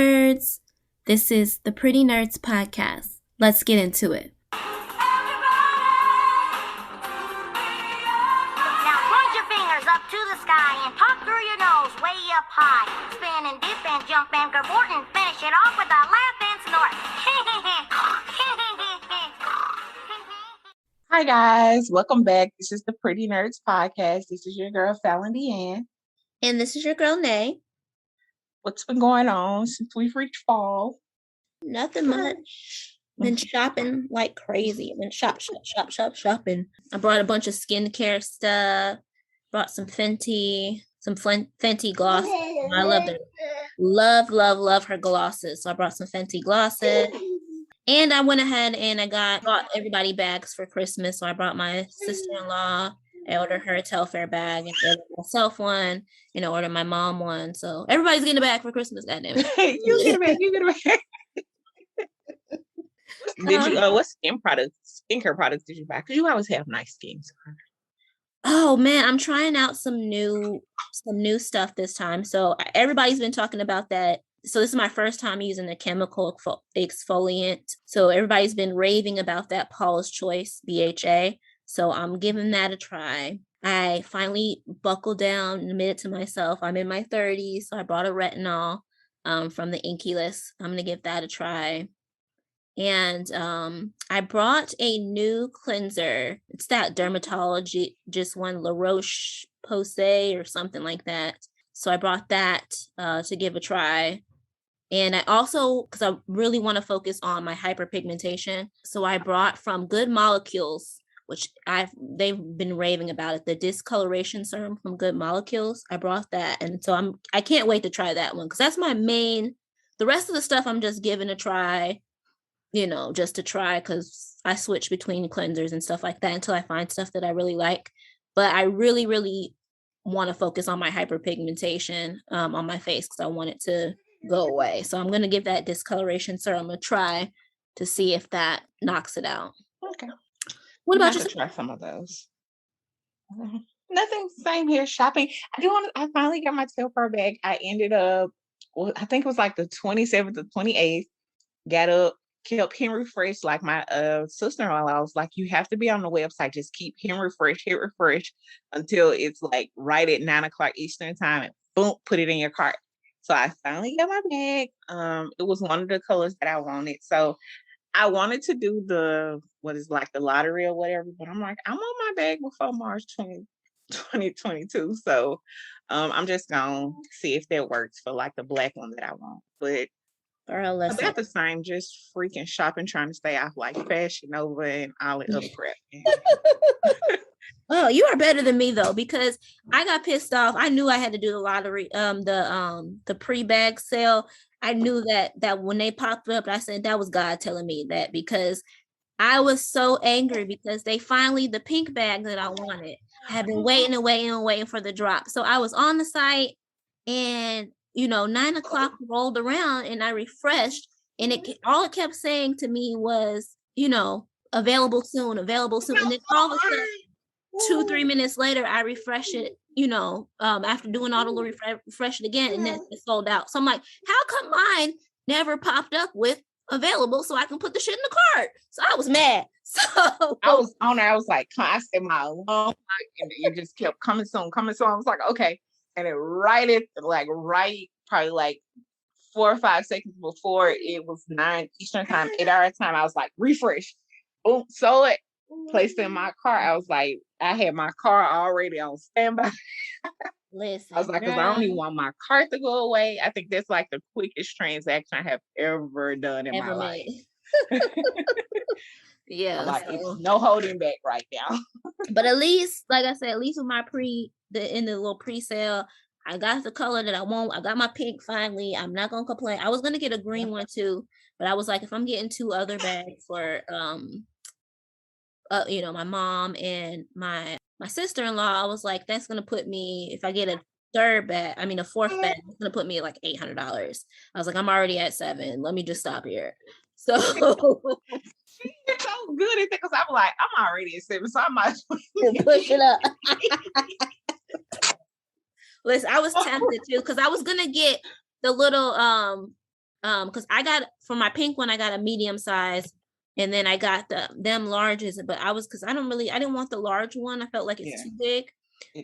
Nerds. This is the Pretty Nerdz podcast. Let's get into it. Now point your fingers up to the sky and talk through your nose way up high. Spin and dip and jump and cavort and finish it off with a laugh and snort. Hi guys, welcome back. This is the Pretty Nerdz podcast. This is your girl Falan DeAnn. And this is your girl Nay. What's been going on since we've reached fall? Nothing much. Been shopping like crazy. Been shopping. I brought a bunch of skincare stuff. Brought some Fenty glosses. I love them. Love her glosses. So I brought some Fenty glosses. And I went ahead and brought everybody bags for Christmas. So I brought my sister-in-law. I ordered her a Telfair bag and ordered myself one, ordered my mom one. So everybody's getting a bag for Christmas, goddamn it. You get a bag. Did you what skincare products did you buy? Because you always have nice skin. Oh man, I'm trying out some new stuff this time. So everybody's been talking about that. So this is my first time using a chemical exfoliant. So everybody's been raving about that Paula's Choice BHA. So I'm giving that a try. I finally buckled down and admitted to myself I'm in my 30s. So I bought a retinol from the Inky List. I'm going to give that a try. And I brought a new cleanser. It's that dermatology, just one La Roche-Posay or something like that. So I brought that to give a try. And I also, because I really want to focus on my hyperpigmentation. So I brought from Good Molecules, which they've been raving about it, the discoloration serum from Good Molecules. I brought that. And so I can't wait to try that one because that's my main. The rest of the stuff I'm just giving a try, just to try because I switch between cleansers and stuff like that until I find stuff that I really like. But I really, really want to focus on my hyperpigmentation on my face because I want it to go away. So I'm going to give that discoloration serum a try to see if that knocks it out. Okay. What about you? Try some of those. Nothing. Same here. Shopping. I finally got my Telfair bag. I ended up. Well, I think it was like the 27th or 28th. Got up, kept him refreshed. Like my sister-in-law, I was like, you have to be on the website. Just keep him refreshed, hit refresh until it's like right at 9:00 Eastern time, and boom, put it in your cart. So I finally got my bag. It was one of the colors that I wanted. So I wanted to do the lottery or whatever, but I'm like, I'm on my bag before March 2022. So I'm just gonna see if that works for like the black one that I want. But about the same, just freaking shopping, trying to stay off like Fashion Nova and all the other crap. Oh, you are better than me though, because I got pissed off. I knew I had to do the lottery, the pre-bag sale. I knew that when they popped up, I said that was God telling me that because I was so angry because the pink bag that I wanted. I had been waiting for the drop. So I was on the site and 9:00 rolled around and I refreshed and all it kept saying to me was, available soon. And then all of a sudden 2-3 minutes later, I refresh it, after doing all the little refresh it again, and then it sold out. So I'm like, how come mine never popped up with available so I can put the shit in the cart? So I was mad. So I was on there. I was like, I set my alarm, and it just kept coming soon. I was like, okay. And it probably like 4 or 5 seconds before it was 9 Eastern time, 8 hour time, I was like, refresh. Boom, sold it. Placed in my car. I was like, I had my car already on standby. Listen, I was like, because I don't even want my cart to go away. I think that's like the quickest transaction I have ever done in my life. Yeah, it's no holding back right now. But at least, like I said, at least with my in the little pre-sale, I got the color that I want. I got my pink finally. I'm not gonna complain. I was gonna get a green one too, but I was like, if I'm getting 2 other bags for my mom and my sister-in-law, I was like, that's gonna put me, if I get a 4th bag, it's gonna put me at like $800. I was like, I'm already at 7. Let me just stop here. So you're so good at it because I'm like, I'm already at 7, so I might as well push it up. Listen, I was tempted too because I was gonna get the little because I got for my pink one, I got a medium size, and then I got them larges, but I didn't want the large one. I felt like it's too big.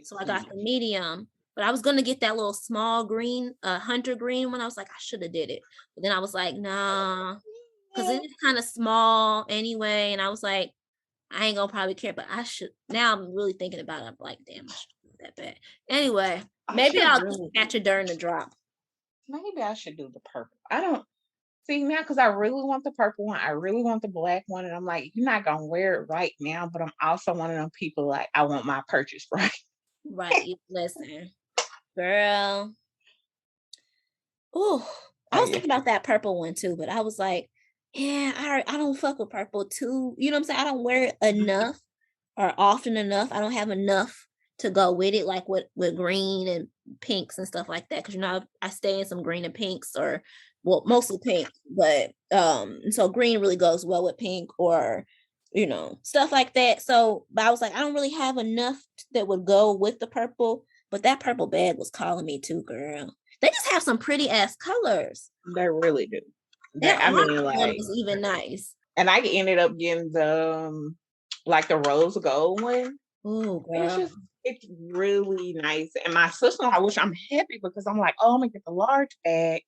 So I got the medium. But I was gonna get that little small green, hunter green one. I was like, I should have did it. But then I was like, nah, because it is kind of small anyway. And I was like, I ain't gonna probably care, but I should. Now I'm really thinking about it. I'm like, damn, I should do that bad. Anyway, maybe I'll just catch it during the drop. Maybe I should do the purple. I don't see now because I really want the purple one. I really want the black one. And I'm like, you're not gonna wear it right now, but I'm also one of them people like I want my purchase right. Right. Listen, girl. Oh, I was thinking about that purple one too, but I was like, yeah, I don't fuck with purple too. You know what I'm saying? I don't wear it enough or often enough. I don't have enough to go with it, like with green and pinks and stuff like that. Because you know, I stay in some green and pinks, or well, mostly pink, but so green really goes well with pink, or you know, stuff like that. So, but I was like, I don't really have enough that would go with the purple, but that purple bag was calling me too, girl. They just have some pretty ass colors. They really do. That I mean, like was even nice. And I ended up getting the like the rose gold one. Oh, girl. It's really nice. And my sister-in-law, I'm happy because I'm like, oh, I'm gonna get the large bag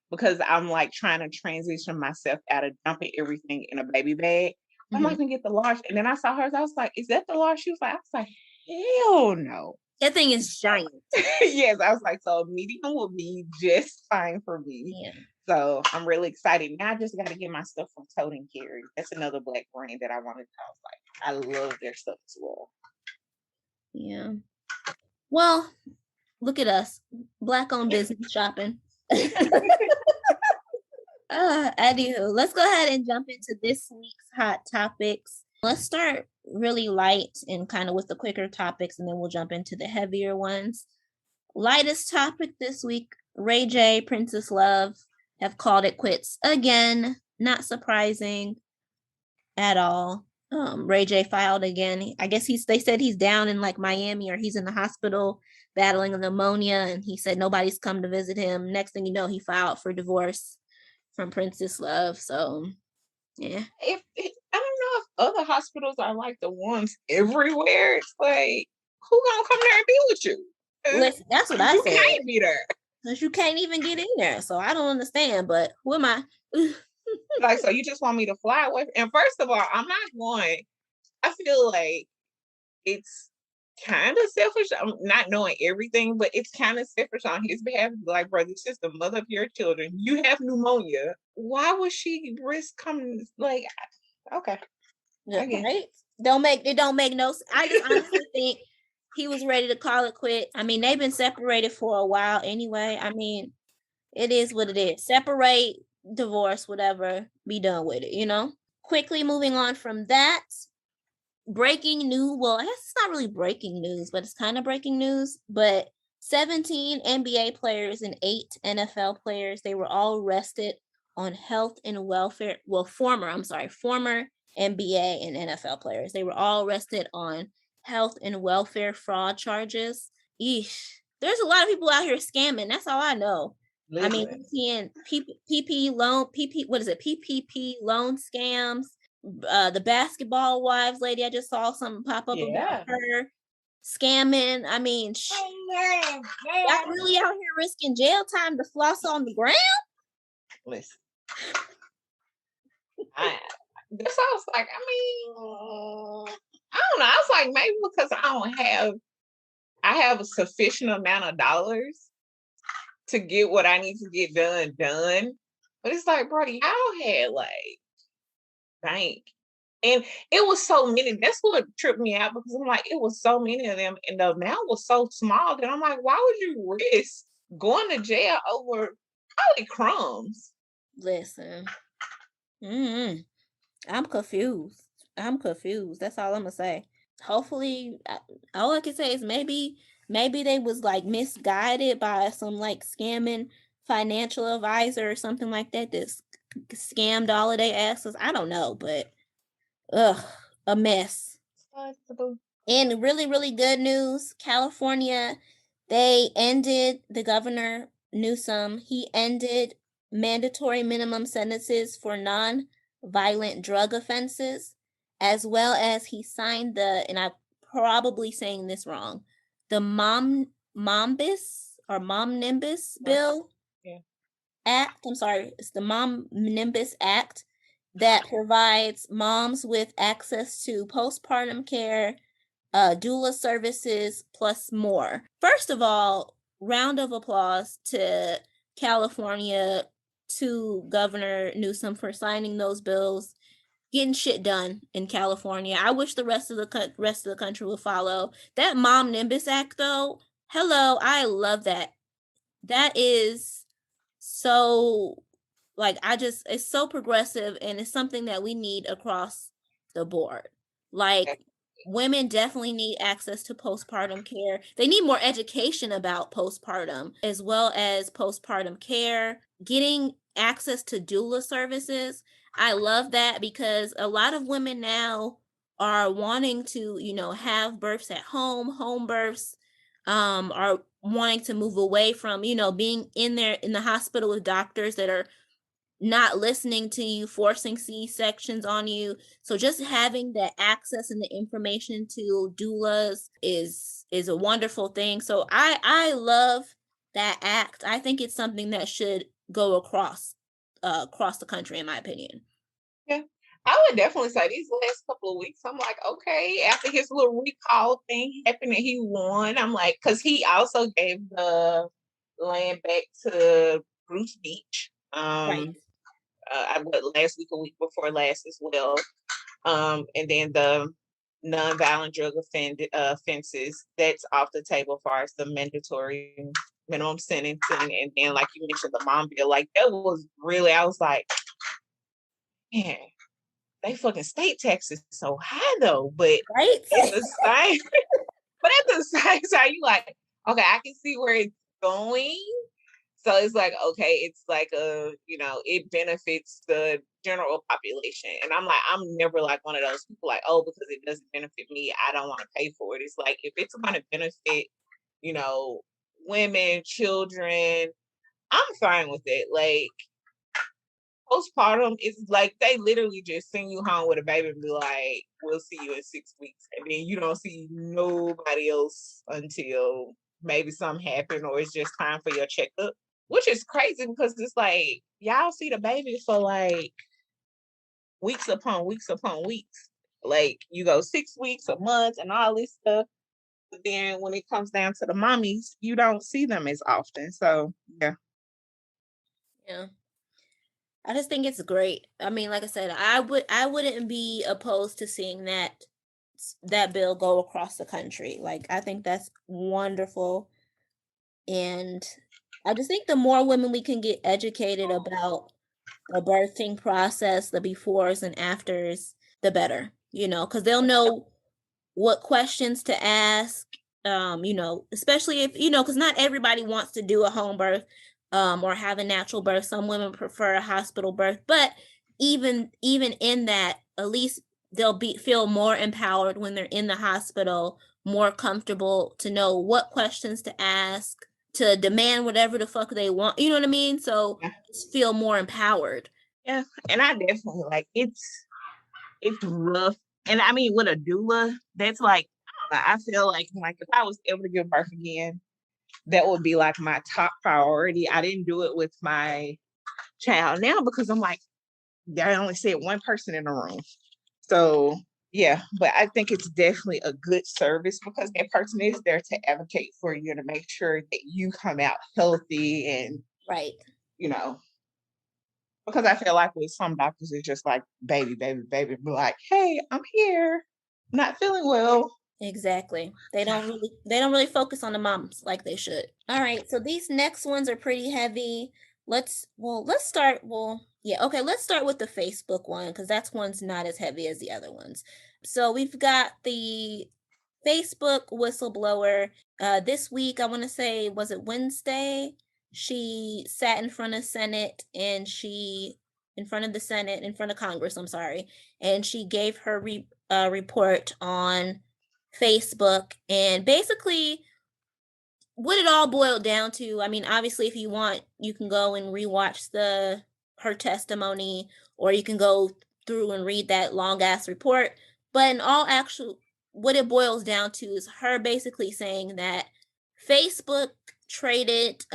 because I'm like trying to transition myself out of dumping everything in a baby bag. I'm not gonna get the large. And then I saw hers. I was like, is that the large? She was like, I was like, hell no. That thing is giant. Yes, I was like, so medium will be just fine for me. Yeah. So I'm really excited. Now I just got to get my stuff from Tote and Carry. That's another black brand that I wanted. I was like, I love their stuff as well. Yeah. Well, look at us, black owned business shopping. Anywho, let's go ahead and jump into this week's hot topics. Let's start really light and kind of with the quicker topics, and then we'll jump into the heavier ones. Lightest topic this week: Ray J, Princess Love have called it quits again. Not surprising at all. Ray J filed again. I guess they said he's down in like Miami, or he's in the hospital battling pneumonia, and he said nobody's come to visit him. Next thing you know, he filed for divorce from Princess Love. So yeah. I don't know if other hospitals are like the ones everywhere. It's like, who gonna come there and be with you? Listen, that's what I said. You can't be there. Because you can't even get in there. So I don't understand, but who am I? Like, so you just want me to fly away? And first of all, I'm not going. I feel like it's kind of selfish. I'm not knowing everything, but it's kind of selfish on his behalf. Like, bro, this is the mother of your children. You have pneumonia. Why would she risk coming? Like, okay. Right? It don't make no sense. I just honestly think he was ready to call it quit. I mean, they've been separated for a while anyway. I mean, it is what it is. Separate, divorce, whatever, be done with it, you know? Quickly moving on from that. Breaking news. Well, it's not really breaking news, but it's kind of breaking news. But 17 NBA players and 8 NFL players, they were all arrested on health and welfare. Well, former NBA and NFL players. They were all arrested on health and welfare fraud charges. Eesh. There's a lot of people out here scamming. That's all I know. Listen. I mean, seeing PPP loan scams. The basketball wives lady, I just saw something pop up about her scamming. I mean, y'all really out here risking jail time to floss on the ground? Listen, I was like, I don't know. I was like, maybe because I have a sufficient amount of dollars to get what I need to get done. But it's like, bro, y'all had like bank. And it was so many. That's what tripped me out, because I'm like, it was so many of them, and the amount was so small that I'm like, why would you risk going to jail over probably crumbs? Listen, I'm confused. That's all I'm gonna say. Hopefully, all I can say is maybe they was like misguided by some like scamming financial advisor or something like that scammed all of their asses. I don't know, but a mess. And really, really good news. California, the governor Newsom, he ended mandatory minimum sentences for non-violent drug offenses, as well as he signed and I'm probably saying this wrong, the Mom Nimbus bill Yeah. act. I'm sorry, it's the Mom Nimbus Act that provides moms with access to postpartum care, doula services, plus more. First of all, round of applause to California, to Governor Newsom for signing those bills, getting shit done in California. I wish the rest of the country would follow. That Mom Nimbus Act, though, hello, I love that. That is so, like, it's so progressive, and it's something that we need across the board. Like, women definitely need access to postpartum care. They need more education about postpartum, as well as postpartum care, getting access to doula services. I love that because a lot of women now are wanting to, have births at home births, are wanting to move away from, being in there in the hospital with doctors that are not listening to you, forcing C-sections on you. So just having the access and the information to doulas is a wonderful thing. So I love that act. I think it's something that should go across the country, in my opinion. Yeah. I would definitely say these last couple of weeks, I'm like, okay, after his little recall thing happened and he won, I'm like, because he also gave the land back to Bruce Beach. Right. Last week, a week before last as well. And then the nonviolent drug offenses, that's off the table as far as the mandatory minimum sentencing. And then, like you mentioned, the mom bill, like that was really, I was like, man, they fucking state taxes so high though. But Right. at the same, but at the same time, you like, okay, I can see where it's going. So it's like, okay, it's like it benefits the general population. And I'm like, I'm never like one of those people like, oh, because it doesn't benefit me, I don't want to pay for it. It's like if it's gonna benefit, you know, women, children, I'm fine with it. Like postpartum is like they literally just send you home with a baby and be like, we'll see you in 6 weeks. And then you don't see nobody else until maybe something happened or it's just time for your checkup. Which is crazy because it's like y'all see the baby for like weeks upon weeks upon weeks. Like you go 6 weeks, a month, and all this stuff. But then when it comes down to the mommies, you don't see them as often. So yeah. Yeah. I just think it's great. I mean, like I said, I wouldn't be opposed to seeing that bill go across the country. Like, I think that's wonderful. And I just think the more women we can get educated about the birthing process, the befores and afters, the better, because they'll know what questions to ask, especially if, because not everybody wants to do a home birth, or have a natural birth. Some women prefer a hospital birth, but even in that, at least they'll feel more empowered when they're in the hospital, more comfortable to know what questions to ask, to demand whatever the fuck they want. You know what I mean? So Yeah. feel more empowered. Yeah. And I definitely like it's rough. And I mean with a doula, that's like I feel like if I was able to give birth again, that would be like my top priority. I didn't do it with my child now because I'm like, I only said one person in the room. So yeah, but I think it's definitely a good service because that person is there to advocate for you to make sure that you come out healthy and Right. you know, because I feel like with some doctors it's just like baby, baby, baby, be like, hey, I'm here, not feeling well. Exactly. They don't really focus on the moms like they should. All right, so these next ones are pretty heavy. Let's start, yeah, okay, let's start with the Facebook one because that's one's not as heavy as the other ones. So we've got the Facebook whistleblower. This week, I want to say, was it Wednesday? She sat in front of in front of Congress, I'm sorry, and she gave her report on Facebook, and basically what it all boiled down to, I mean, obviously, if you want, you can go and rewatch her testimony, or you can go through and read that long ass report. But in all actual, what it boils down to is her basically saying that Facebook traded,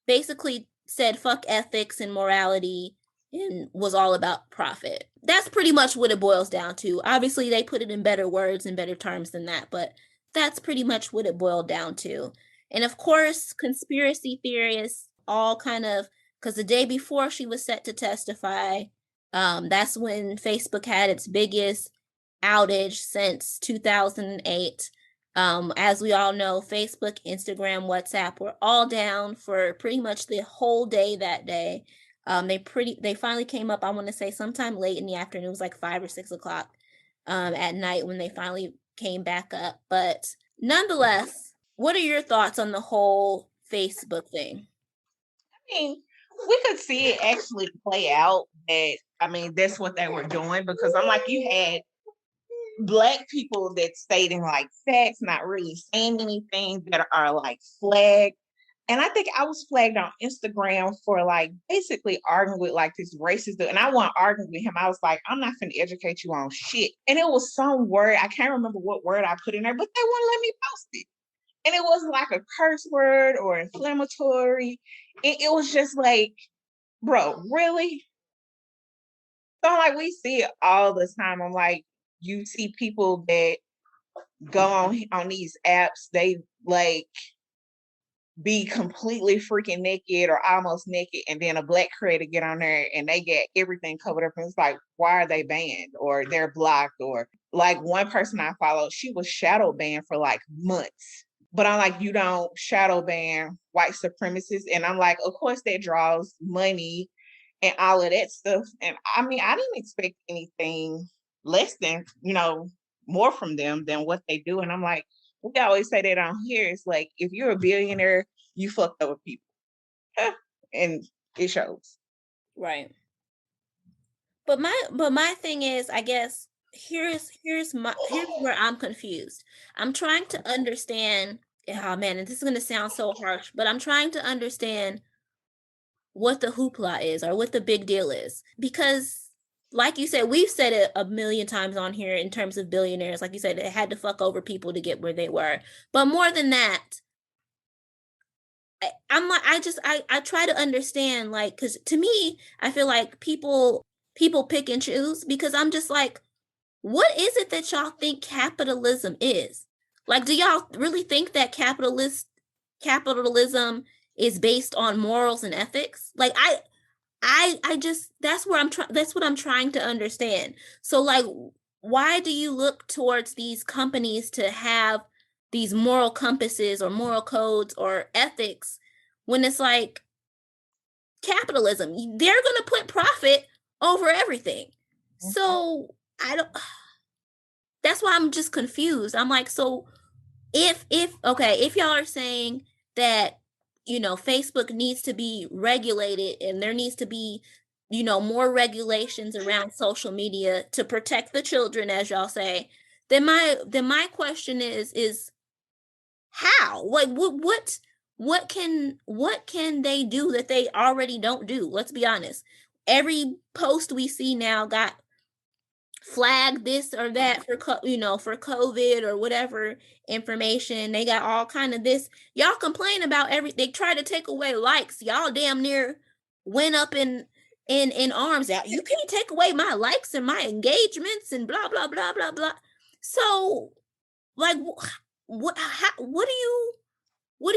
basically said fuck ethics and morality and was all about profit. That's pretty much what it boils down to. Obviously, they put it in better words and better terms than that, but that's pretty much what it boiled down to. And of course, conspiracy theorists all kind of, because the day before she was set to testify, that's when Facebook had its biggest outage since 2008. As we all know, Facebook, Instagram, WhatsApp were all down for pretty much the whole day that day. They finally came up, I want to say sometime late in the afternoon. It was like 5 or 6 o'clock at night when they finally came back up. But nonetheless, what are your thoughts on the whole Facebook thing? I mean, we could see it actually play out that, I mean, that's what they were doing, because I'm like, you had Black people that stating like facts, not really saying anything, that are like flagged. And I think I was flagged on Instagram for like basically arguing with like this racist dude. And I wasn't arguing with him. I was like, I'm not going to educate you on shit. And it was some word, I can't remember what word I put in there, but they wouldn't let me post it. And it wasn't like a curse word or inflammatory. It was just like, bro, really? So like we see it all the time. I'm like, you see people that go on these apps, they like be completely freaking naked or almost naked, and then a Black creator get on there and they get everything covered up, and it's like, why are they banned or they're blocked? Or like one person I followed, she was shadow banned for like months. But I'm like, you don't shadow ban white supremacists. And I'm like, of course that draws money and all of that stuff. And I mean, I didn't expect anything less than, more from them than what they do. And I'm like, we always say that on here. It's like, if you're a billionaire, you fucked over people. And it shows. Right. But my thing is, I guess here's where I'm confused. I'm trying to understand, oh man, and this is gonna sound so harsh, but I'm trying to understand what the hoopla is or what the big deal is. Because like you said, we've said it a million times on here in terms of billionaires. Like you said, they had to fuck over people to get where they were. But more than that, I'm like, I try to understand, like, because to me, I feel like people pick and choose, because I'm just like, what is it that y'all think capitalism is? Like, do y'all really think that capitalism is based on morals and ethics? Like, I just, that's what I'm trying to understand. So like, why do you look towards these companies to have these moral compasses or moral codes or ethics when it's like capitalism? They're going to put profit over everything. So I don't, that's why I'm just confused. I'm like, so if y'all are saying that, Facebook needs to be regulated and there needs to be, more regulations around social media to protect the children, as y'all say, then my question is how? Like, what can they do that they already don't do? Let's be honest. Every post we see now got flag this or that for for COVID or whatever information. They got all kind of this. Y'all complain about they try to take away likes. Y'all damn near went up in arms out. You can't take away my likes and my engagements and blah blah blah blah blah. So like, what do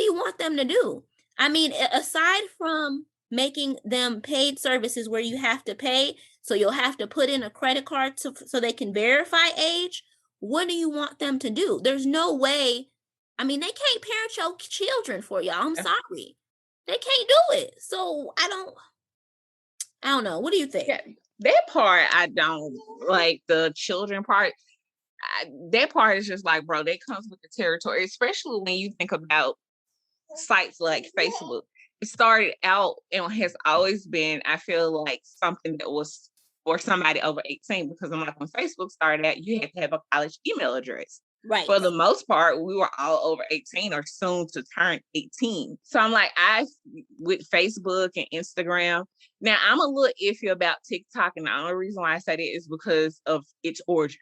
you want them to do? I mean, aside from making them paid services where you have to pay, so you'll have to put in a credit card so they can verify age, what do you want them to do? There's no way. I mean, they can't parent your children for y'all. I'm sorry. They can't do it. So I don't know. What do you think? Yeah, that part I don't like. The children part, that part is just like, bro, that comes with the territory, especially when you think about sites like Facebook. It started out and has always been, I feel like, something that was for somebody over 18, because I'm like, when Facebook started out, you had to have a college email address. Right. For the most part, we were all over 18 or soon to turn 18. So I'm like, with Facebook and Instagram. Now I'm a little iffy about TikTok, and the only reason why I say that is because of its origins.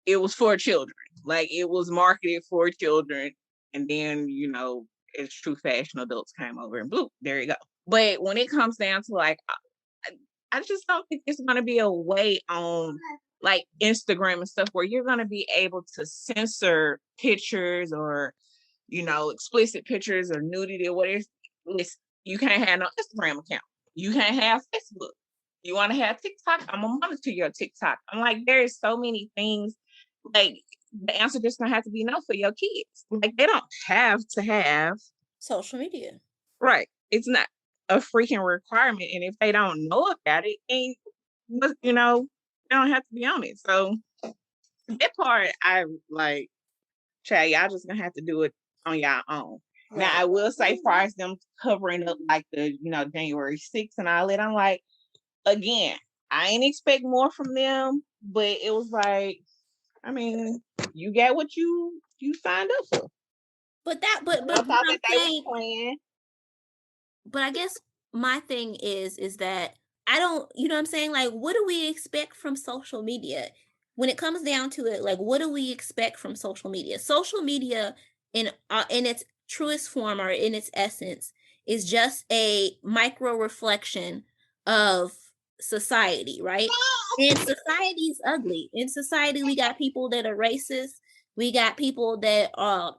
It was for children. Like, it was marketed for children. And then, as true fashion adults came over and blew. There you go. But when it comes down to like, I just don't think it's going to be a way on like Instagram and stuff where you're going to be able to censor pictures or, explicit pictures or nudity or whatever. Listen, you can't have no Instagram account. You can't have Facebook. You want to have TikTok? I'm going to monitor your TikTok. I'm like, there's so many things. Like, the answer just going to have to be no for your kids. Like, they don't have to have social media. Right. It's not a freaking requirement. And if they don't know about it, they don't have to be on it. So that part, I like, Chad, y'all just gonna have to do it on y'all own. Right. Now, I will say, far as them covering up like the, January 6th and all that, I'm like, again, I ain't expect more from them, but it was like, I mean, you got what you signed up for. But I thought that they were playing. But I guess my thing is that I don't, you know what I'm saying? Like, what do we expect from social media? When it comes down to it, like, what do we expect from social media? Social media in its truest form or in its essence is just a micro reflection of society, right? And society is ugly. In society, we got people that are racist. We got people that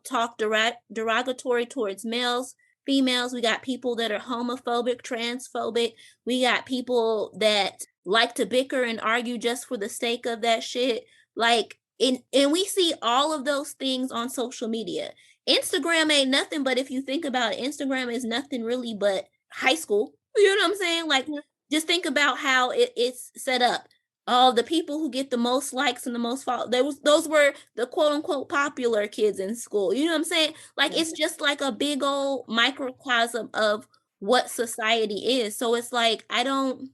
talk derogatory towards males, females. We got people that are homophobic, transphobic. We got people that like to bicker and argue just for the sake of that shit. Like, and we see all of those things on social media. Instagram ain't nothing but, if you think about it, Instagram is nothing really but high school. You know what I'm saying? Like, just think about how it's set up. All the people who get the most likes and the most followers, those were the quote unquote popular kids in school. You know what I'm saying? Like, it's just like a big old microcosm of what society is. So it's like, I don't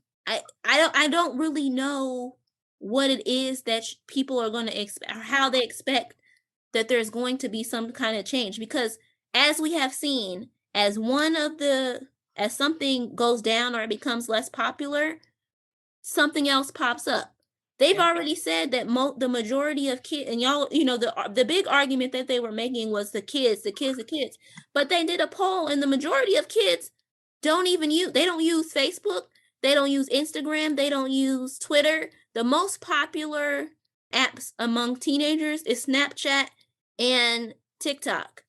really know what it is that people are going to expect, or how they expect that there's going to be some kind of change. Because as we have seen, as something goes down or it becomes less popular, something else pops up. They've already said that the majority of kids, and y'all, the big argument that they were making was the kids. But they did a poll, and the majority of kids they don't use Facebook, they don't use Instagram, they don't use Twitter. The most popular apps among teenagers is Snapchat and TikTok.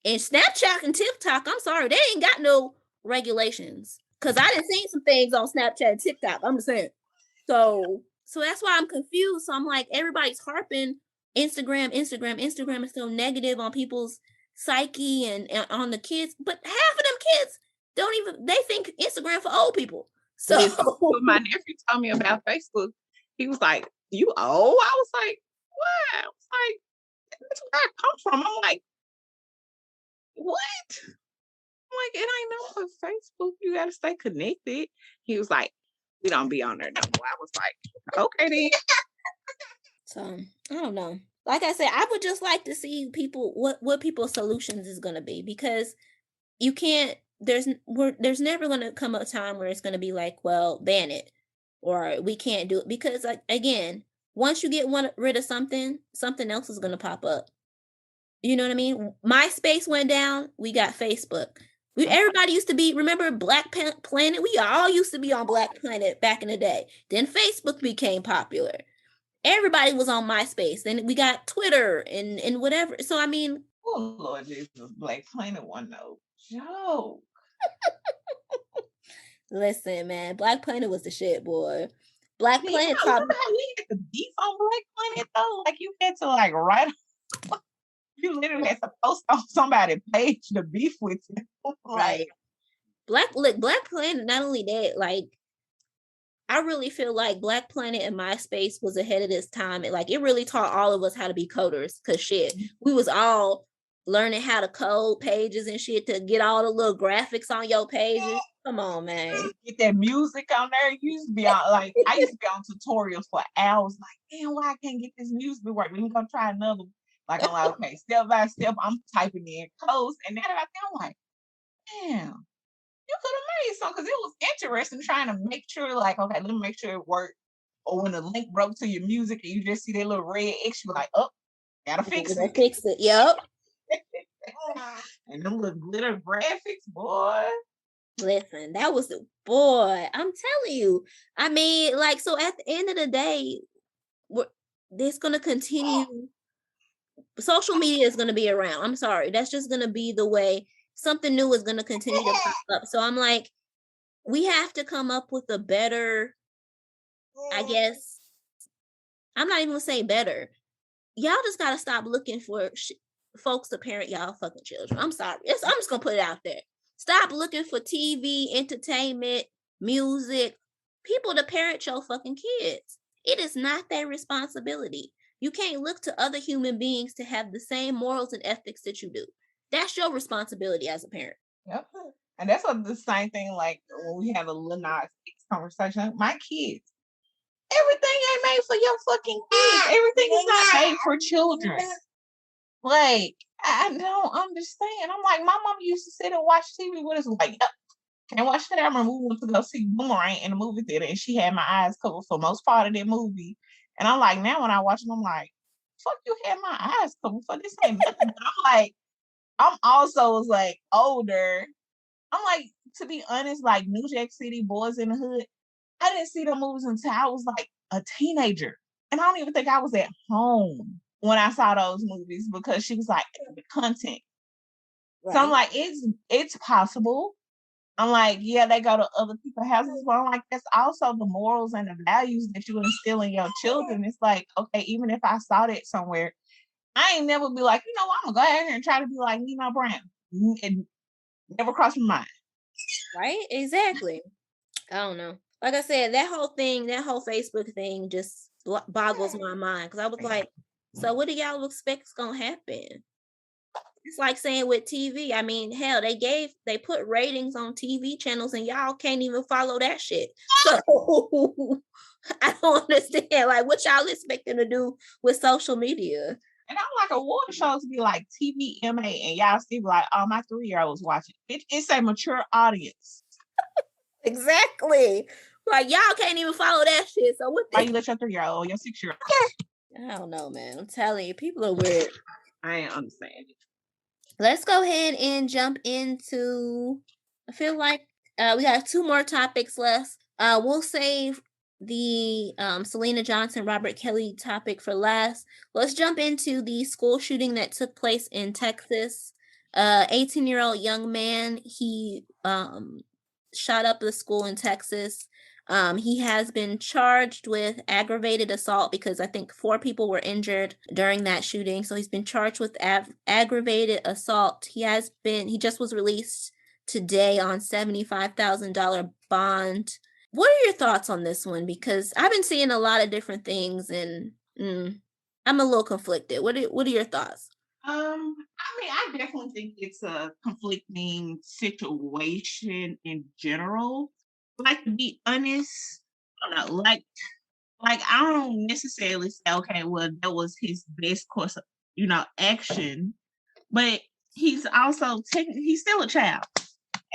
And Snapchat and TikTok, I'm sorry, they ain't got no regulations. Because I done seen some things on Snapchat and TikTok. I'm just saying. So that's why I'm confused. So I'm like, everybody's harping Instagram is so negative on people's psyche and on the kids. But half of them kids they think Instagram for old people. So my nephew told me about Facebook. He was like, "You old?" I was like, "What?" I was like, "That's where I come from." I'm like, "What?" I'm like, "It ain't no Facebook. You got to stay connected." He was like, "We don't be on there no more." I was like, "Okay then." So I don't know. Like I said, I would just like to see what people's solutions is going to be, because you can't. There's never going to come a time where it's going to be like, well, ban it, or we can't do it, because again, once you get rid of something else is going to pop up. You know what I mean? MySpace went down. We got Facebook. Everybody used to be, remember Black Planet? We all used to be on Black Planet back in the day. Then Facebook became popular. Everybody was on MySpace. Then we got Twitter and whatever. So, I mean. Oh, Lord Jesus, Black Planet one no joke. Listen, man, Black Planet was the shit, boy. Black Planet. Remember how we had the beef on Black Planet, though? Like, you had to, like, write. You literally had to post on somebody's page the beef with you. Like, Black Planet, not only that, like, I really feel like Black Planet and MySpace was ahead of this time. It really taught all of us how to be coders, because shit, we was all learning how to code pages and shit to get all the little graphics on your pages. Come on, man. Get that music on there. You used to be on, like, I used to be on tutorials for hours. Like, damn, why I can't get this music to work? We're going to try another. Like I'm like, okay, step by step, I'm typing in codes, and now that I think, I'm like, damn, you could have made something because it was interesting trying to make sure, like, okay, let me make sure it worked. Or when the link broke to your music and you just see that little red X, you're like, oh, gotta fix They it. fix it. Yep. And them little glitter graphics, boy. Listen, that was the boy. I'm telling you. I mean, like, so at the end of the day, this gonna continue. Social media is gonna be around. I'm sorry. That's just gonna be the way. Something new is gonna continue to pop up. So I'm like, we have to come up with a better, I guess. I'm not even gonna say better. Y'all just gotta stop looking for folks to parent y'all fucking children. I'm sorry. I'm just gonna put it out there. Stop looking for TV, entertainment, music, people to parent your fucking kids. It is not their responsibility. You can't look to other human beings to have the same morals and ethics that you do. That's your responsibility as a parent. Yep. And that's what the same thing, like when we have a Lil Nas X conversation. My kids, everything ain't made for your fucking kids. Everything is not made for children. Like, I don't understand. I'm like, my mom used to sit and watch TV with us, like, yep. And watch that. I remember we went to go see Boomerang in the movie theater, and she had my eyes covered for most part of that movie. And I'm like, now when I watch them, I'm like, fuck, you had my eyes covered for this ain't nothing. But I'm like, I'm also was like older. I'm like, to be honest, like New Jack City, Boys in the Hood, I didn't see the movies until I was like a teenager. And I don't even think I was at home when I saw those movies because she was like, the content. Right. So I'm like, it's possible. I'm like, yeah, they go to other people's houses, but I'm like, that's also the morals and the values that you instill in your children. It's like, okay, even if I saw that somewhere, I ain't never be like, you know what, I'm gonna go out here and try to be like Nino Brown. It never crossed my mind. Right? Exactly. I don't know. Like I said, that whole Facebook thing just boggles my mind. Because I was like, so what do y'all expect is gonna happen? It's like saying with TV. I mean, hell, they put ratings on TV channels and y'all can't even follow that shit. So I don't understand. Like, what y'all expecting to do with social media? And I'm like, award shows be like TVMA, and y'all still be like, oh, my 3-year-old's watching. It's a mature audience. Exactly. Like, y'all can't even follow that shit. So what? Why you let your 3-year-old, your 6-year-old? I don't know, man. I'm telling you, people are weird. I ain't understand it. Let's go ahead and jump into. I feel like we got 2 more topics left. We'll save the Selena Johnson, Robert Kelly topic for last. Let's jump into the school shooting that took place in Texas. 18-year-old young man, he shot up the school in Texas. He has been charged with aggravated assault because I think 4 people were injured during that shooting. So he's been charged with aggravated assault. He just was released today on $75,000 bond. What are your thoughts on this one? Because I've been seeing a lot of different things and I'm a little conflicted. What are your thoughts? I mean, I definitely think it's a conflicting situation in general. Like, to be honest, I don't know, like I don't necessarily say, okay, well, that was his best course of, action, but he's also he's still a child,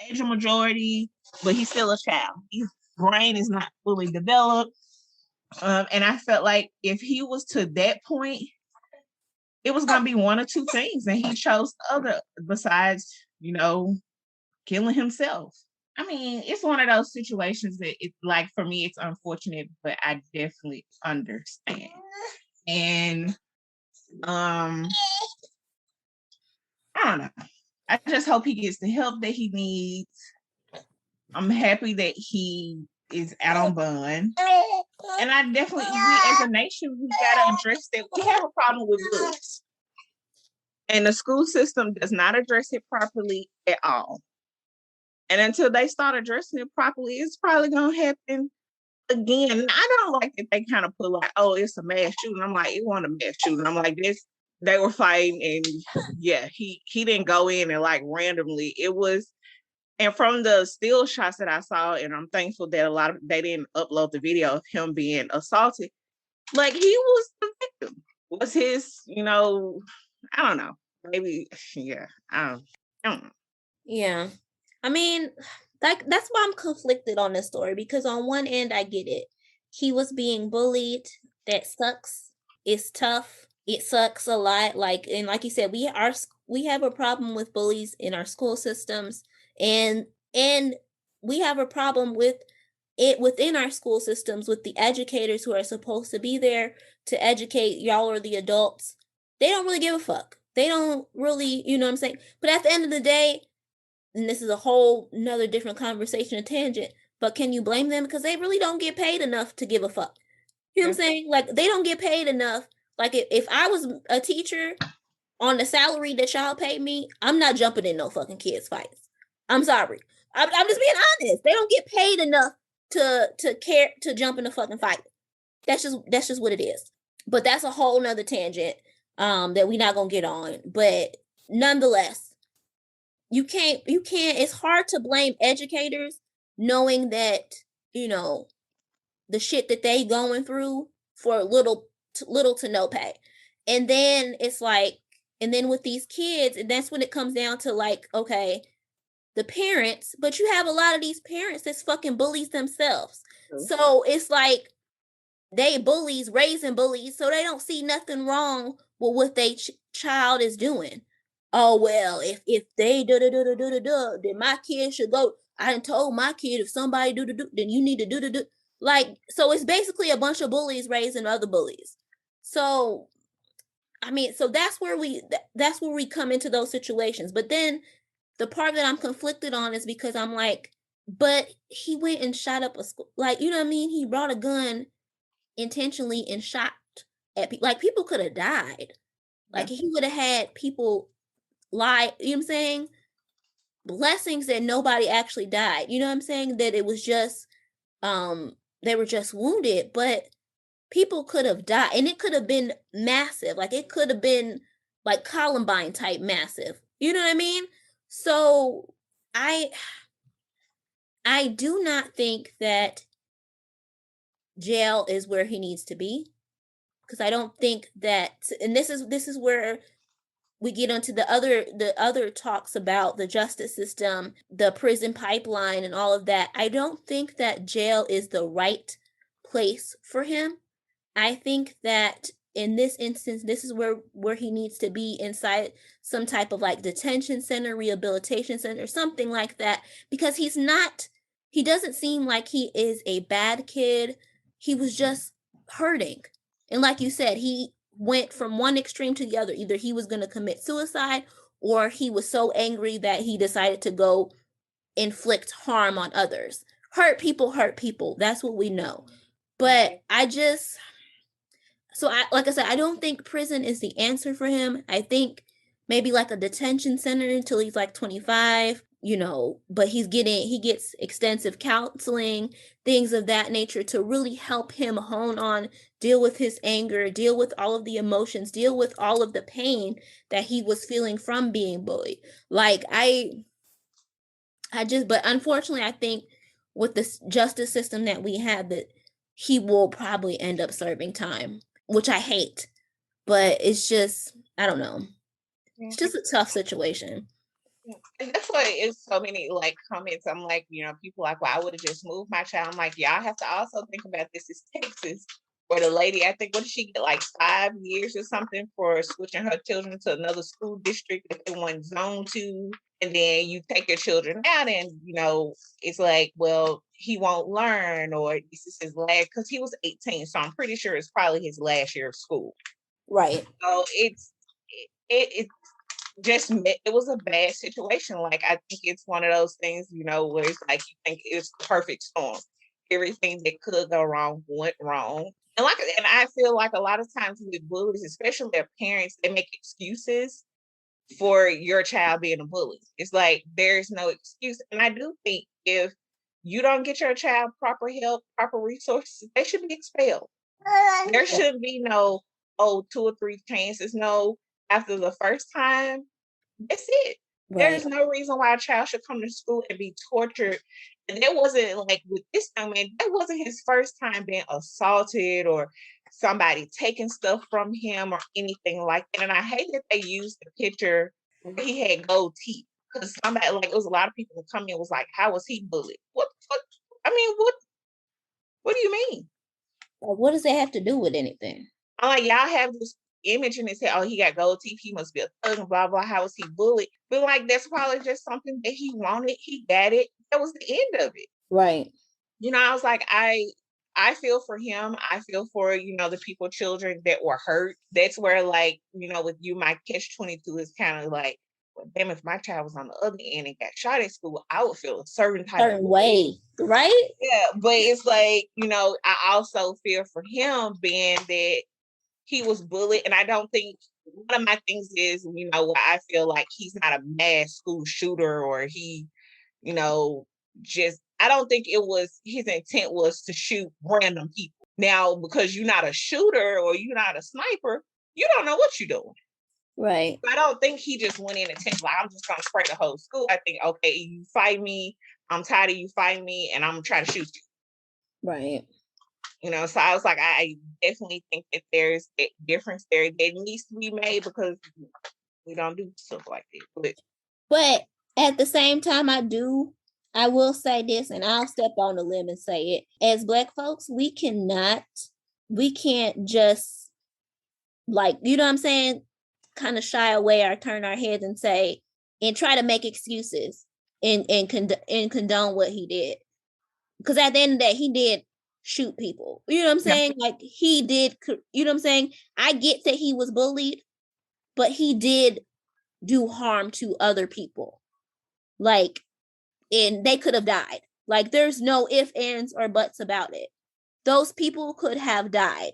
age of majority, but he's still a child. His brain is not fully developed, and I felt like if he was to that point, it was gonna be one or two things, and he chose the other besides, killing himself. I mean, it's one of those situations that it's like, for me, it's unfortunate, but I definitely understand. And I don't know. I just hope he gets the help that he needs. I'm happy that he is out on bond. And I definitely, we as a nation, we gotta address that. We have a problem with books. And the school system does not address it properly at all. And until they start addressing it properly, it's probably going to happen again. I don't like that they kind of put like, oh, it's a mass shooting. I'm like, it wasn't a mass shooting. I'm like, they were fighting, and yeah, he didn't go in and like randomly. It was, and from the still shots that I saw, and I'm thankful that they didn't upload the video of him being assaulted. Like, he was the victim. Was his, I don't know. Maybe, yeah. I don't know. Yeah. I mean, like that's why I'm conflicted on this story because on one end I get it. He was being bullied. That sucks. It's tough. It sucks a lot. Like and like you said, we have a problem with bullies in our school systems and we have a problem with it within our school systems with the educators who are supposed to be there to educate y'all or the adults. They don't really give a fuck. They don't really, you know what I'm saying? But at the end of the day, and this is a whole another different conversation, a tangent, but can you blame them? Because they really don't get paid enough to give a fuck. You know what I'm saying? Like they don't get paid enough. Like if I was a teacher on the salary that y'all pay me, I'm not jumping in no fucking kids fights. I'm sorry. I'm just being honest. They don't get paid enough to care to jump in a fucking fight. That's just what it is. But that's a whole nother tangent that we're not gonna get on. But nonetheless, you can't it's hard to blame educators knowing that, you know, the shit that they going through for little to no pay. And then it's like and then with these kids, and that's when it comes down to like, okay, the parents, but you have a lot of these parents that's fucking bullies themselves. So it's like they bullies raising bullies, so they don't see nothing wrong with what they child is doing. Oh well, if they do, then my kid should go. I done told my kid if somebody do, then you need to do. Like so, it's basically a bunch of bullies raising other bullies. So I mean, so that's where we come into those situations. But then the part that I'm conflicted on is because I'm like, but he went and shot up a school, like you know what I mean? He brought a gun intentionally and shot at people. Like people could have died. Yeah. Like he would have had people lie. You know what I'm saying? Blessings that nobody actually died. You know what I'm saying? That it was just they were just wounded, but people could have died and it could have been massive. Like it could have been like Columbine type massive. You know what I mean? So I I do not think that jail is where he needs to be because I don't think that and this is where we get onto the other talks about the justice system, the prison pipeline and all of that. I don't think that jail is the right place for him. I think that in this instance, this is where he needs to be inside some type of like detention center, rehabilitation center, something like that, because he doesn't seem like he is a bad kid. He was just hurting. And like you said, he went from one extreme to the other. Either he was going to commit suicide or he was so angry that he decided to go inflict harm on others. Hurt people hurt people. That's what we know. But like I said, I don't think prison is the answer for him. I think maybe like a detention center until he's like 25, you know, but he gets extensive counseling, things of that nature to really help him hone on, deal with his anger, deal with all of the emotions, deal with all of the pain that he was feeling from being bullied. Like but unfortunately, I think with the justice system that we have, that he will probably end up serving time, which I hate. But it's just, I don't know. It's just a tough situation. And that's why it's so many like comments. I'm like, people like, well, I would have just moved my child. I'm like, y'all have to also think about this is Texas, where the lady, I think, what did she get, like 5 years or something for switching her children to another school district if they want zone two, and then you take your children out, and it's like, well, he won't learn, or this is his last, because he was 18, so I'm pretty sure it's probably his last year of school. Right. So it just it was a bad situation. Like I think it's one of those things, where it's like you think it's the perfect storm. Everything that could go wrong went wrong. And I feel like a lot of times with bullies, especially their parents, they make excuses for your child being a bully. It's like there's no excuse. And I do think if you don't get your child proper help, proper resources, they should be expelled. There should be no 2 or 3 chances. No, after the first time, that's it. Right. There's no reason why a child should come to school and be tortured. And that wasn't like with this young man, that wasn't his first time being assaulted or somebody taking stuff from him or anything like that. And I hate that they used the picture where he had gold teeth. Because somebody, like, it was a lot of people that come in was like, how was he bullied? What the fuck? I mean, what do you mean? What does that have to do with anything? I'm like, y'all have this image and they say, oh, he got gold teeth, he must be a thug and blah blah. How was he bullied? But like that's probably just something that he wanted. He got it. That was the end of it. Right. I was like, I feel for him. I feel for, the people, children that were hurt. That's where, like, with you, my catch-22 is kind of like, well, damn, if my child was on the other end and got shot at school, I would feel a certain type of way, right? Yeah, but it's like, I also feel for him being that he was bullied. And I don't think one of my things is, I feel like he's not a mass school shooter or he, just I don't think it was his intent was to shoot random people. Now, because you're not a shooter or you're not a sniper, you don't know what you're doing. Right. I don't think he just went in and like, I'm just gonna spray the whole school. I think, okay, you fight me, I'm tired of you fighting me, and I'm gonna try to shoot you. Right. So I was like, I definitely think that there's a difference there that needs to be made because we don't do stuff like this. But at the same time, I will say this, and I'll step on the limb and say it. As Black folks, we can't just, like, you know what I'm saying, kind of shy away or turn our heads and say, and try to make excuses and condone what he did. Because at the end of the day, he did shoot people. You know what I'm saying? Yeah. Like, he did, you know what I'm saying? I get that he was bullied, but he did do harm to other people. Like, and they could have died. Like, there's no ifs, ands, or buts about it. Those people could have died.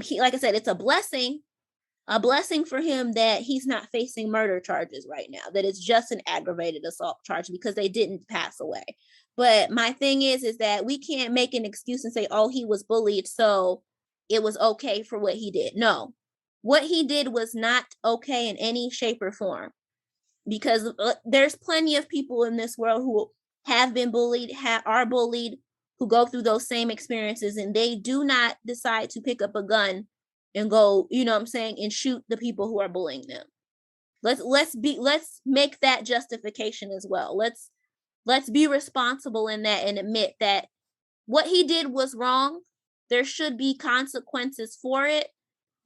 He, like I said, it's a blessing for him that he's not facing murder charges right now, that it's just an aggravated assault charge because they didn't pass away. But my thing is that we can't make an excuse and say, oh, he was bullied, so it was okay for what he did. No, what he did was not okay in any shape or form. Because there's plenty of people in this world who have been bullied, are bullied, who go through those same experiences, and they do not decide to pick up a gun and go, you know what I'm saying, and shoot the people who are bullying them. Let's make that justification as well. Let's be responsible in that and admit that what he did was wrong. There should be consequences for it.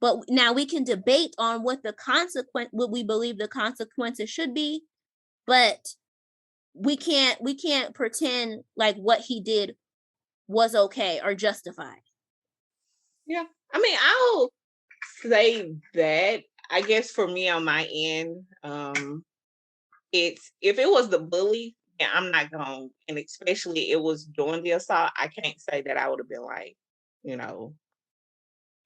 But now we can debate on what we believe the consequences should be, but we can't pretend like what he did was okay or justified. Yeah. I mean, I'll say that, I guess for me on my end, it's, if it was the bully, yeah, I'm not going, and especially it was during the assault, I can't say that I would have been like,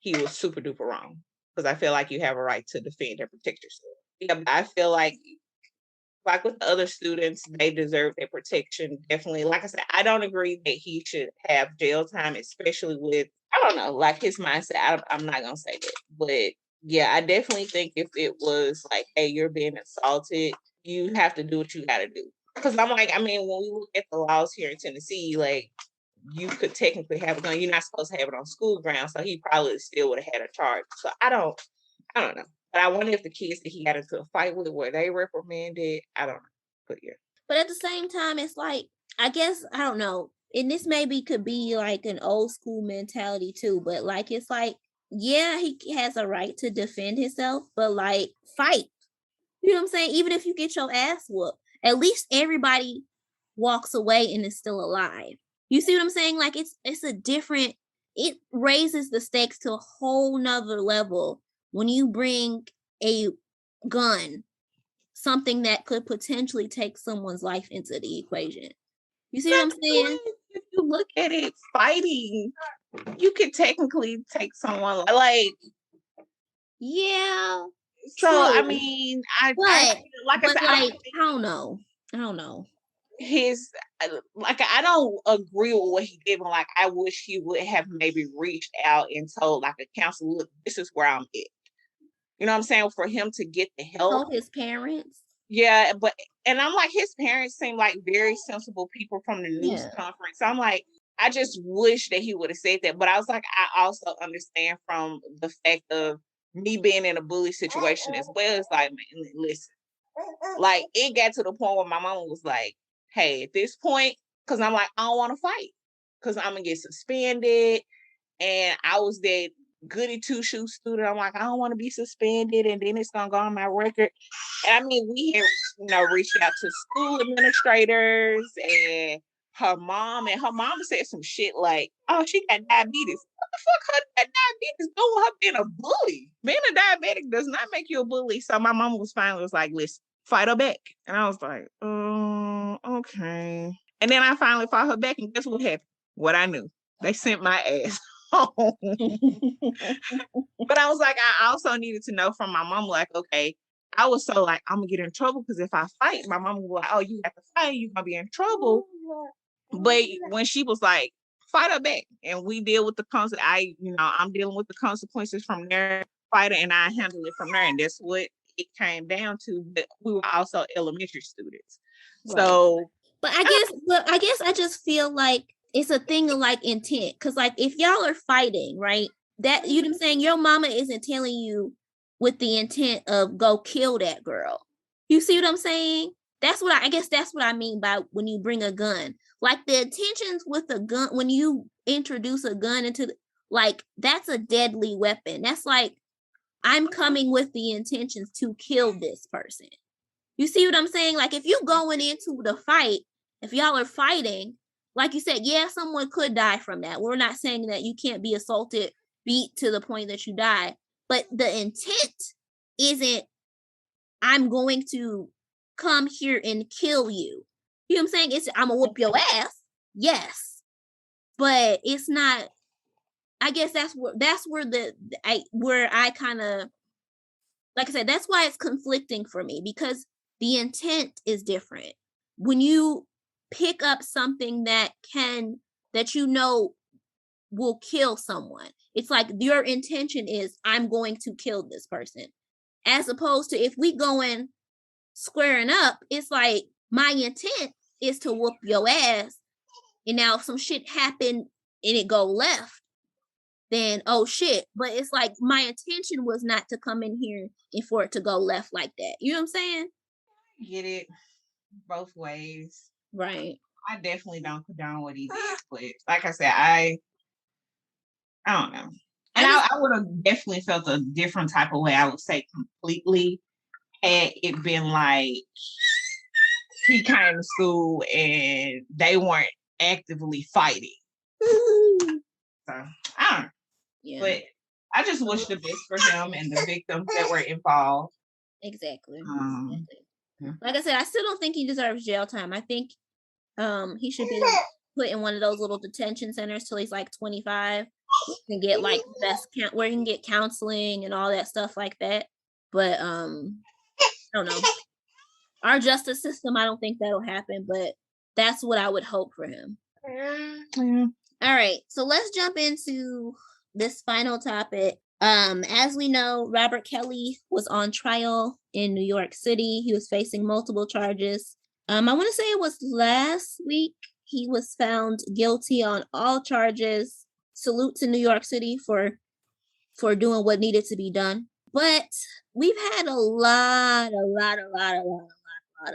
he was super duper wrong. Because I feel like you have a right to defend and protect yourself. Yeah, but I feel like with the other students, they deserve their protection. Definitely. Like I said, I don't agree that he should have jail time, especially with, I don't know, like his mindset. I'm not going to say that. But yeah, I definitely think if it was like, hey, you're being assaulted, you have to do what you got to do. Because I'm like, I mean, when we look at the laws here in Tennessee, like, you could technically have a gun. You're not supposed to have it on school grounds, so he probably still would have had a charge. So I don't know. But I wonder if the kids that he got into a fight with, were they reprimanded? I don't know. But yeah. But at the same time, it's like, I guess, I don't know. And this maybe could be like an old school mentality too. But like, it's like, yeah, he has a right to defend himself, but like, fight. You know what I'm saying? Even if you get your ass whooped, at least everybody walks away and is still alive. You see what I'm saying? Like, it's a different, it raises the stakes to a whole nother level when you bring a gun, something that could potentially take someone's life, into the equation. You see what I'm saying? If you look at it, fighting, you could technically take someone, like, yeah. So true. I mean, I don't know. His, like, I don't agree with what he did, but like, I wish he would have maybe reached out and told like a counselor, look, this is where I'm at. You know what I'm saying? For him to get the help. Told his parents. Yeah, and I'm like, his parents seem like very sensible people from the news conference. So I'm like, I just wish that he would have said that. But I was like, I also understand from the fact of me being in a bully situation as well. It's like, man, listen, like it got to the point where my mom was like, hey, at this point, because I'm like, I don't want to fight because I'm gonna get suspended. And I was that goody two shoe student. I'm like, I don't want to be suspended, and then it's gonna go on my record. And I mean, we have reached out to school administrators and her mom, and her mom said some shit like, "Oh, she got diabetes." What the fuck? Her got diabetes doing with her being a bully. Being a diabetic does not make you a bully. So my mom was finally was like, "Listen, fight her back," and I was like, "Oh, okay." And then I finally fought her back, and guess what happened? What I knew. They sent my ass home. But I was like, I also needed to know from my mom, like, okay, I was so like, I'm gonna get in trouble because if I fight, my mom was like, oh, you have to fight, you're gonna be in trouble. But when she was like, fight her back, and we deal with the consequences, I'm dealing with the consequences from there, fighter, and I handle it from there, and that's what it came down to. But we were also elementary students, Right. so. But I guess I just feel like it's a thing of like intent, because like if y'all are fighting, right? That, you know what I'm saying, your mama isn't telling you with the intent of go kill that girl. You see what I'm saying? I guess that's what I mean by when you bring a gun. Like the intentions with a gun, when you introduce a gun into like that's a deadly weapon. That's like, I'm coming with the intentions to kill this person. You see what I'm saying? Like if you going into the fight, if y'all are fighting, like you said, yeah, someone could die from that. We're not saying that you can't be assaulted, beat to the point that you die, but the intent isn't, I'm going to come here and kill you. You know what I'm saying? It's, I'm gonna whoop your ass. Yes. But it's not, I guess that's where I kind of, like I said, that's why it's conflicting for me, because the intent is different. When you pick up something that will kill someone, it's like your intention is, I'm going to kill this person. As opposed to if we going squaring up, it's like my intent is to whoop your ass. And now if some shit happened and it go left, then oh shit. But it's like my intention was not to come in here and for it to go left like that. You know what I'm saying? Get it both ways. Right. I definitely don't condone what he did, but like I said, I don't know. And I would have definitely felt a different type of way, I would say, completely, had it been like he came to school and they weren't actively fighting. So I don't know. Yeah. But I just wish the best for him and the victims that were involved. Exactly. Like I said, I still don't think he deserves jail time. I think he should be put in one of those little detention centers till he's like 25 and get like where he can get counseling and all that stuff like that. But I don't know. Our justice system, I don't think that'll happen, but that's what I would hope for him. Yeah. All right, so let's jump into this final topic. As we know, Robert Kelly was on trial in New York City. He was facing multiple charges. I want to say it was last week. He was found guilty on all charges. Salute to New York City for doing what needed to be done. But we've had a lot of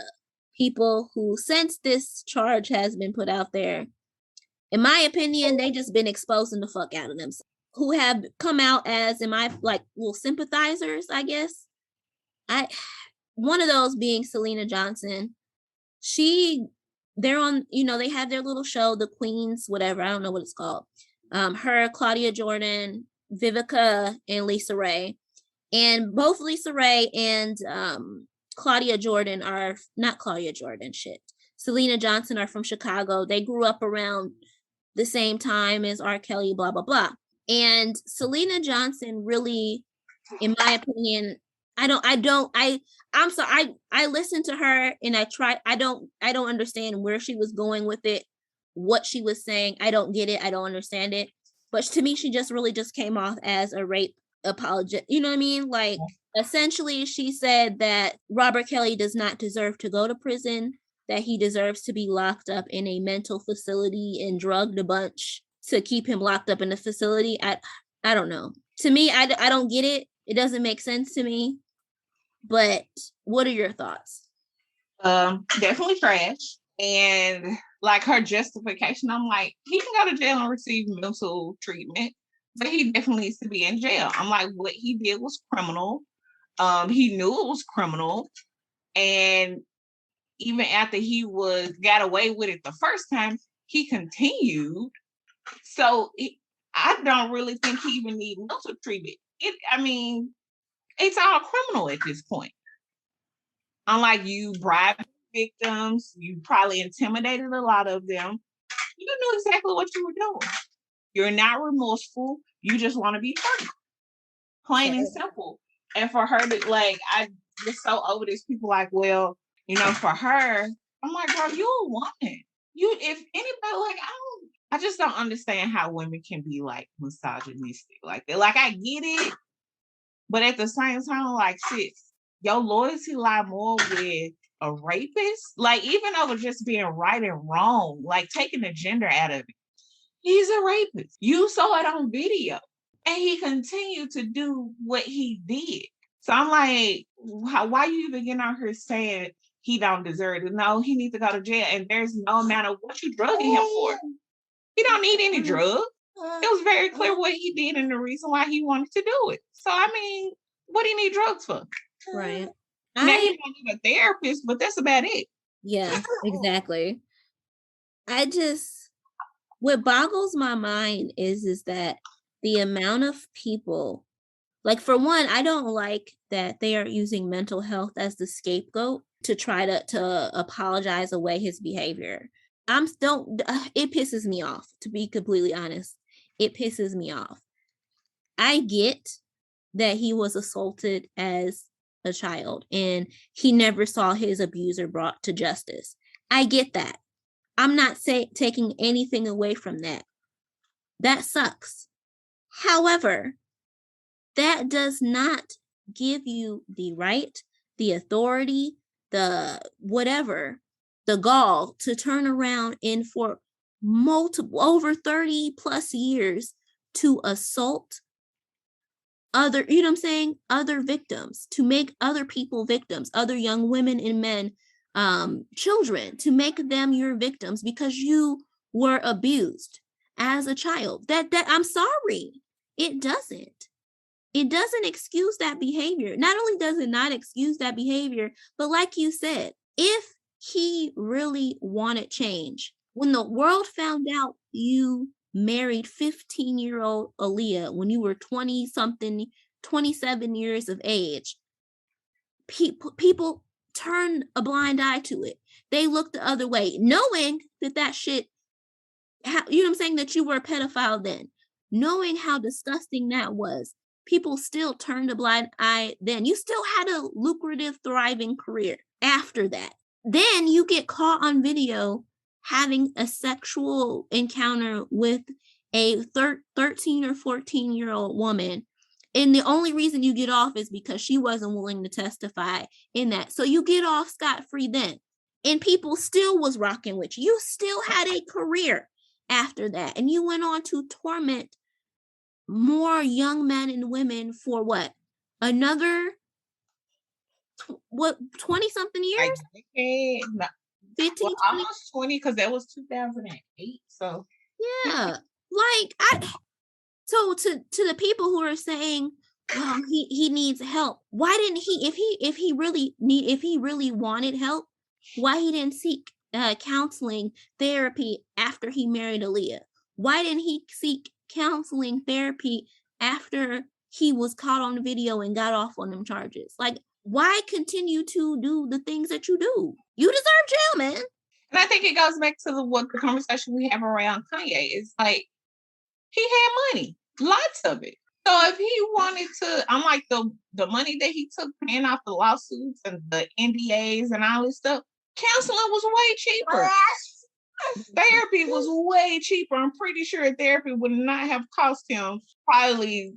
people who, since this charge has been put out there, in my opinion, they just been exposing the fuck out of themselves, who have come out as, little sympathizers, I guess. One of those being Selena Johnson. They're on, they have their little show, The Queens, whatever, I don't know what it's called. Her, Claudia Jordan, Vivica, and Lisa Ray. And both Lisa Ray and Claudia Jordan are, not Claudia Jordan, Selena Johnson are from Chicago. They grew up around the same time as R. Kelly, blah, blah, blah. And Selena Johnson really, in my opinion, I'm sorry, I listened to her and I don't understand where she was going with it, what she was saying. I don't get it. I don't understand it. But to me, she just really just came off as a rape apologist. You know what I mean? Like, essentially, she said that Robert Kelly does not deserve to go to prison. that he deserves to be locked up in a mental facility and drugged a bunch to keep him locked up in the facility. I don't know. To me, I don't get it. It doesn't make sense to me. But what are your thoughts? Definitely trash. And like her justification, I'm like, he can go to jail and receive mental treatment, but he definitely needs to be in jail. I'm like, what he did was criminal. He knew it was criminal, and even after he got away with it the first time, he continued. So I don't really think he even needs mental treatment. It's all criminal at this point. Unlike you bribed victims, you probably intimidated a lot of them. You knew exactly what you were doing. You're not remorseful. You just want to be free. Plain and simple. And for her to I just so over this. People like, well, for her, I'm like, girl, you're a woman. If anybody I just don't understand how women can be like misogynistic like that. Like I get it, but at the same time, like sis, your loyalty lie more with a rapist. Like even over just being right and wrong, like taking the gender out of it. He's a rapist. You saw it on video. And he continued to do what he did. So I'm like, why you even getting on here saying he don't deserve it? No, he needs to go to jail. And there's no amount of what you drugging him for. He don't need any drugs. It was very clear what he did and the reason why he wanted to do it. So what do you need drugs for? Right. Now he don't need a therapist, but that's about it. Yeah, exactly. What boggles my mind is that the amount of people, like for one, I don't like that they are using mental health as the scapegoat to try to apologize away his behavior. It pisses me off, to be completely honest. It pisses me off. I get that he was assaulted as a child and he never saw his abuser brought to justice. I get that. I'm not taking anything away from that. That sucks. However, that does not give you the right, the authority, the whatever, the gall to turn around and for over 30 plus years to assault other, other victims, to make other people victims, other young women and men, children, to make them your victims because you were abused as a child. That I'm sorry, it doesn't excuse that behavior. Not only does it not excuse that behavior, but like you said, if he really wanted change, when the world found out you married 15-year-old Aaliyah when you were 20 something, 27 years of age, people turned a blind eye to it. They looked the other way, knowing that shit, that you were a pedophile then, knowing how disgusting that was. People still turned a blind eye then. You still had a lucrative, thriving career after that. Then you get caught on video having a sexual encounter with a 13 or 14-year-old woman. And the only reason you get off is because she wasn't willing to testify in that. So you get off scot-free then. And people still was rocking with you. You still had a career after that. And you went on to torment more young men and women for what? Another 20 something years? 15, almost 20, because that was 2008. So yeah, so to the people who are saying, well, he needs help. Why didn't he? If he really wanted help, why he didn't seek counseling therapy after he married Aaliyah? Why didn't he seek counseling therapy after he was caught on video and got off on them charges? Like, why continue to do the things that you do? You deserve jail, man. And I think it goes back to the conversation we have around Kanye. It's like, he had money, lots of it. So if he wanted to, I'm like the money that he took paying off the lawsuits and the NDAs and all this stuff, counseling was way cheaper. Therapy was way cheaper. I'm pretty sure therapy would not have cost him probably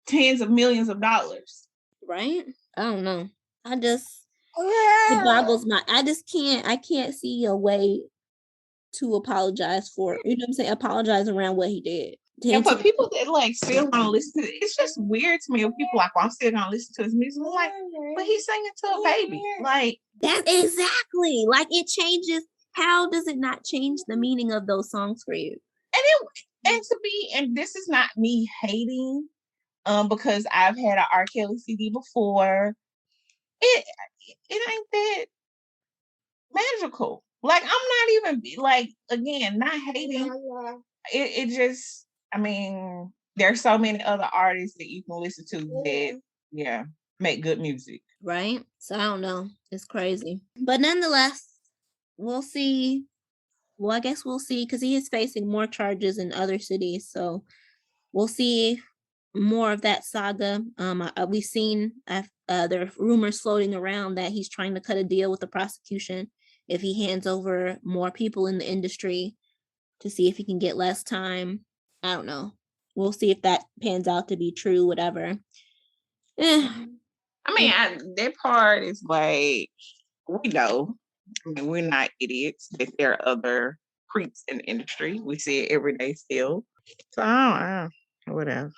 tens of millions of dollars. Right? I don't know. It boggles my. I can't see a way to apologize for. You know what I'm saying? Apologize around what he did. And for people that like still want to listen to it, it's just weird to me when people like, well, I'm still gonna listen to his music. I'm like, but he's singing to a baby. Like that exactly. Like it changes. How does it not change the meaning of those songs for you? And this is not me hating, because I've had an R. Kelly CD before. It ain't that magical. Like I'm not even like again not hating. It just I mean there's so many other artists that you can listen to that make good music. Right. So I don't know. It's crazy. But nonetheless, we'll see. Well, I guess we'll see because he is facing more charges in other cities. So we'll see more of that saga. We've seen there are rumors floating around that he's trying to cut a deal with the prosecution if he hands over more people in the industry to see if he can get less time. I don't know. We'll see if that pans out to be true, whatever. I mean, that part is like, we know. I mean, we're not idiots that there are other creeps in the industry. We see it every day still. So, I don't know. What else?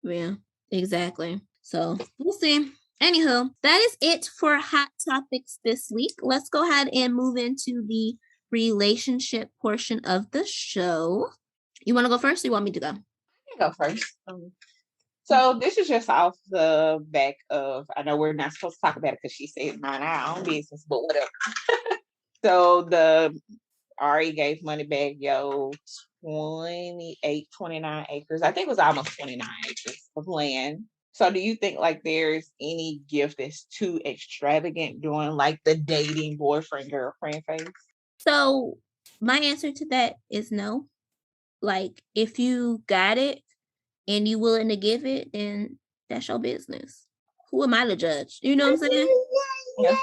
Yeah, exactly. So, we'll see. Anywho, that is it for Hot Topics this week. Let's go ahead and move into the relationship portion of the show. You want to go first or you want me to go? I can go first. So this is just off the back of, I know we're not supposed to talk about it because she said mind our own business, but whatever. So the Ari gave money back, 29 acres. I think it was almost 29 acres of land. So do you think like there's any gift that's too extravagant doing like the dating boyfriend girlfriend phase? So my answer to that is no. Like if you got it and you willing to give it, then that's your business. Who am I to judge? You know what I'm saying? Yeah.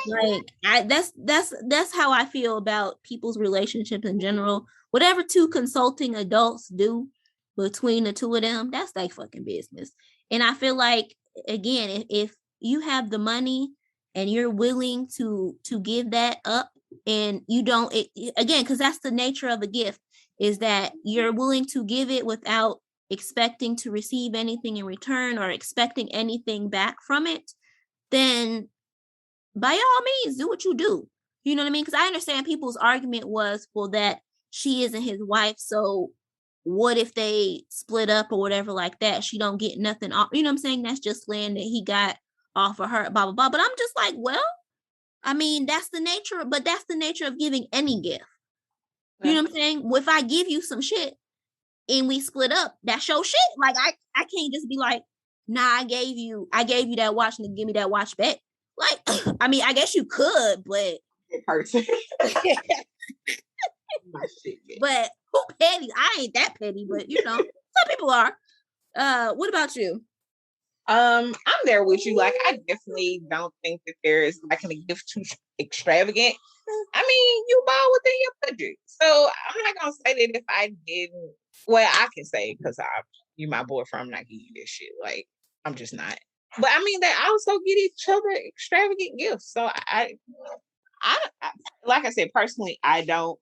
Like that's how I feel about people's relationships in general. Whatever two consulting adults do between the two of them, that's like fucking business. And I feel like again, if you have the money and you're willing to give that up, and you don't again, because that's the nature of a gift, is that you're willing to give it without expecting to receive anything in return or expecting anything back from it, then by all means, do what you do. You know what I mean? Because I understand people's argument was, well, that she isn't his wife. So what if they split up or whatever like that? She don't get nothing off. You know what I'm saying? That's just land that he got off of her, blah, blah, blah. But I'm just like, well, I mean, that's the nature of giving any gift. You know what I'm saying? Well, if I give you some shit and we split up, that's your shit. Like I can't just be like, nah, I gave you that watch and give me that watch back. Like, I mean, I guess you could, but person. but who petty? I ain't that petty, but you know, some people are. What about you? I'm there with you. Like, I definitely don't think that there is like a gift too extravagant. I mean, you ball within your budget. So I'm not gonna say that if I didn't. Well, I can say because you my boyfriend, I'm not giving you this shit. Like, I'm just not. But I mean, they also get each other extravagant gifts. So I like I said, personally, I don't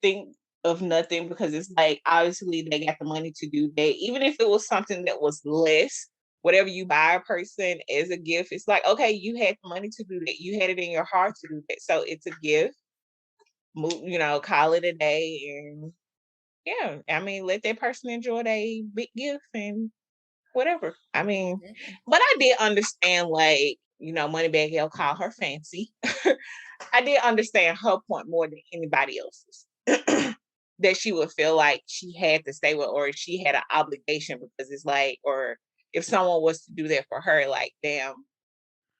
think of nothing because it's like obviously they got the money to do that. Even if it was something that was less, whatever you buy a person as a gift, it's like, okay, you had the money to do that. You had it in your heart to do that. So it's a gift. Call it a day. And yeah, I mean, let that person enjoy their big gift and whatever. I mean, but I did understand, like, Moneybag L call her fancy. I did understand her point more than anybody else's. That she would feel like she had to stay with, or she had an obligation because it's like, or if someone was to do that for her, like, damn,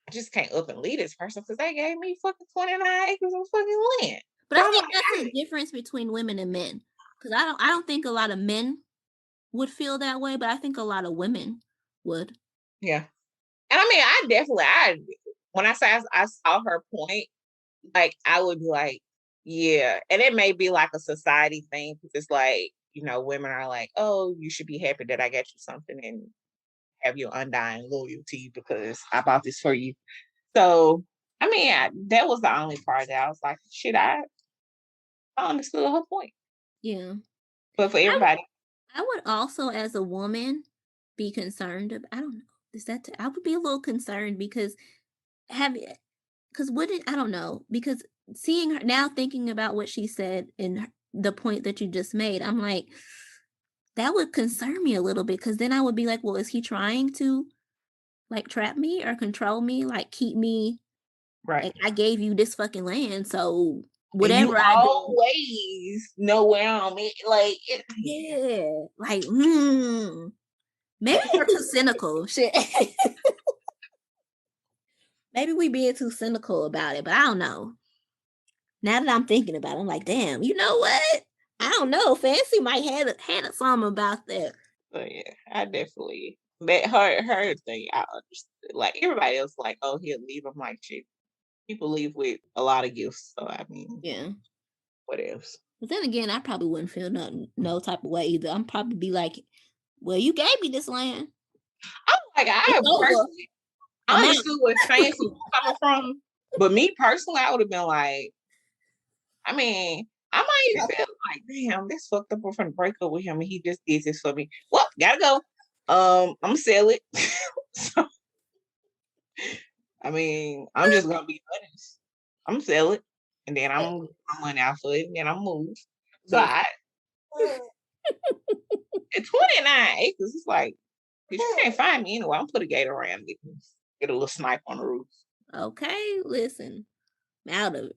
I just can't up and leave this person because they gave me fucking 29 acres of fucking land. But I think that's the difference between women and men. Because I don't think a lot of men would feel that way, but I think a lot of women would. Yeah. And I mean, when I say I saw her point, like, I would be like, yeah. And it may be like a society thing because it's like, women are like, oh, you should be happy that I got you something and have your undying loyalty because I bought this for you. So I mean, that was the only part that I was like, shit, I understood her point. Yeah. But for everybody, I would also, as a woman, be concerned. I don't know. I would be a little concerned because wouldn't I don't know because seeing her now, thinking about what she said and the point that you just made, I'm like, that would concern me a little bit because then I would be like, well, is he trying to like trap me or control me, like keep me right? like I gave you this fucking land, so And you whatever I do, always know where I'm at. Like, yeah, like maybe we're too cynical. Shit. Maybe we being too cynical about it, but I don't know. Now that I'm thinking about it, I'm like, damn, you know what? I don't know. Fancy might had something about that. so yeah, I definitely that her thing. I understood. Like everybody else, like, oh, he'll leave. I'm like, shit. People leave with a lot of gifts. So I mean, Yeah. what else? But then again, I probably wouldn't feel no type of way either. I'm probably be like, well, you gave me this land. I'm like, It's over. I understood where Fancy was coming from, but me personally, I would have been like, I mean, I might even feel like, damn, this fucked up. We're finna break up with him, and he just did this for me. Well, gotta go. I'm gonna sell it. So, I mean, I'm just gonna be honest. I'm gonna sell it, and then I'm money out for it, and then I'm move. So Yeah. at 29 acres, it's like, 'cause you can't find me anyway. I'm put a gate around it, get a little snipe on the roof. Okay, listen, out of it.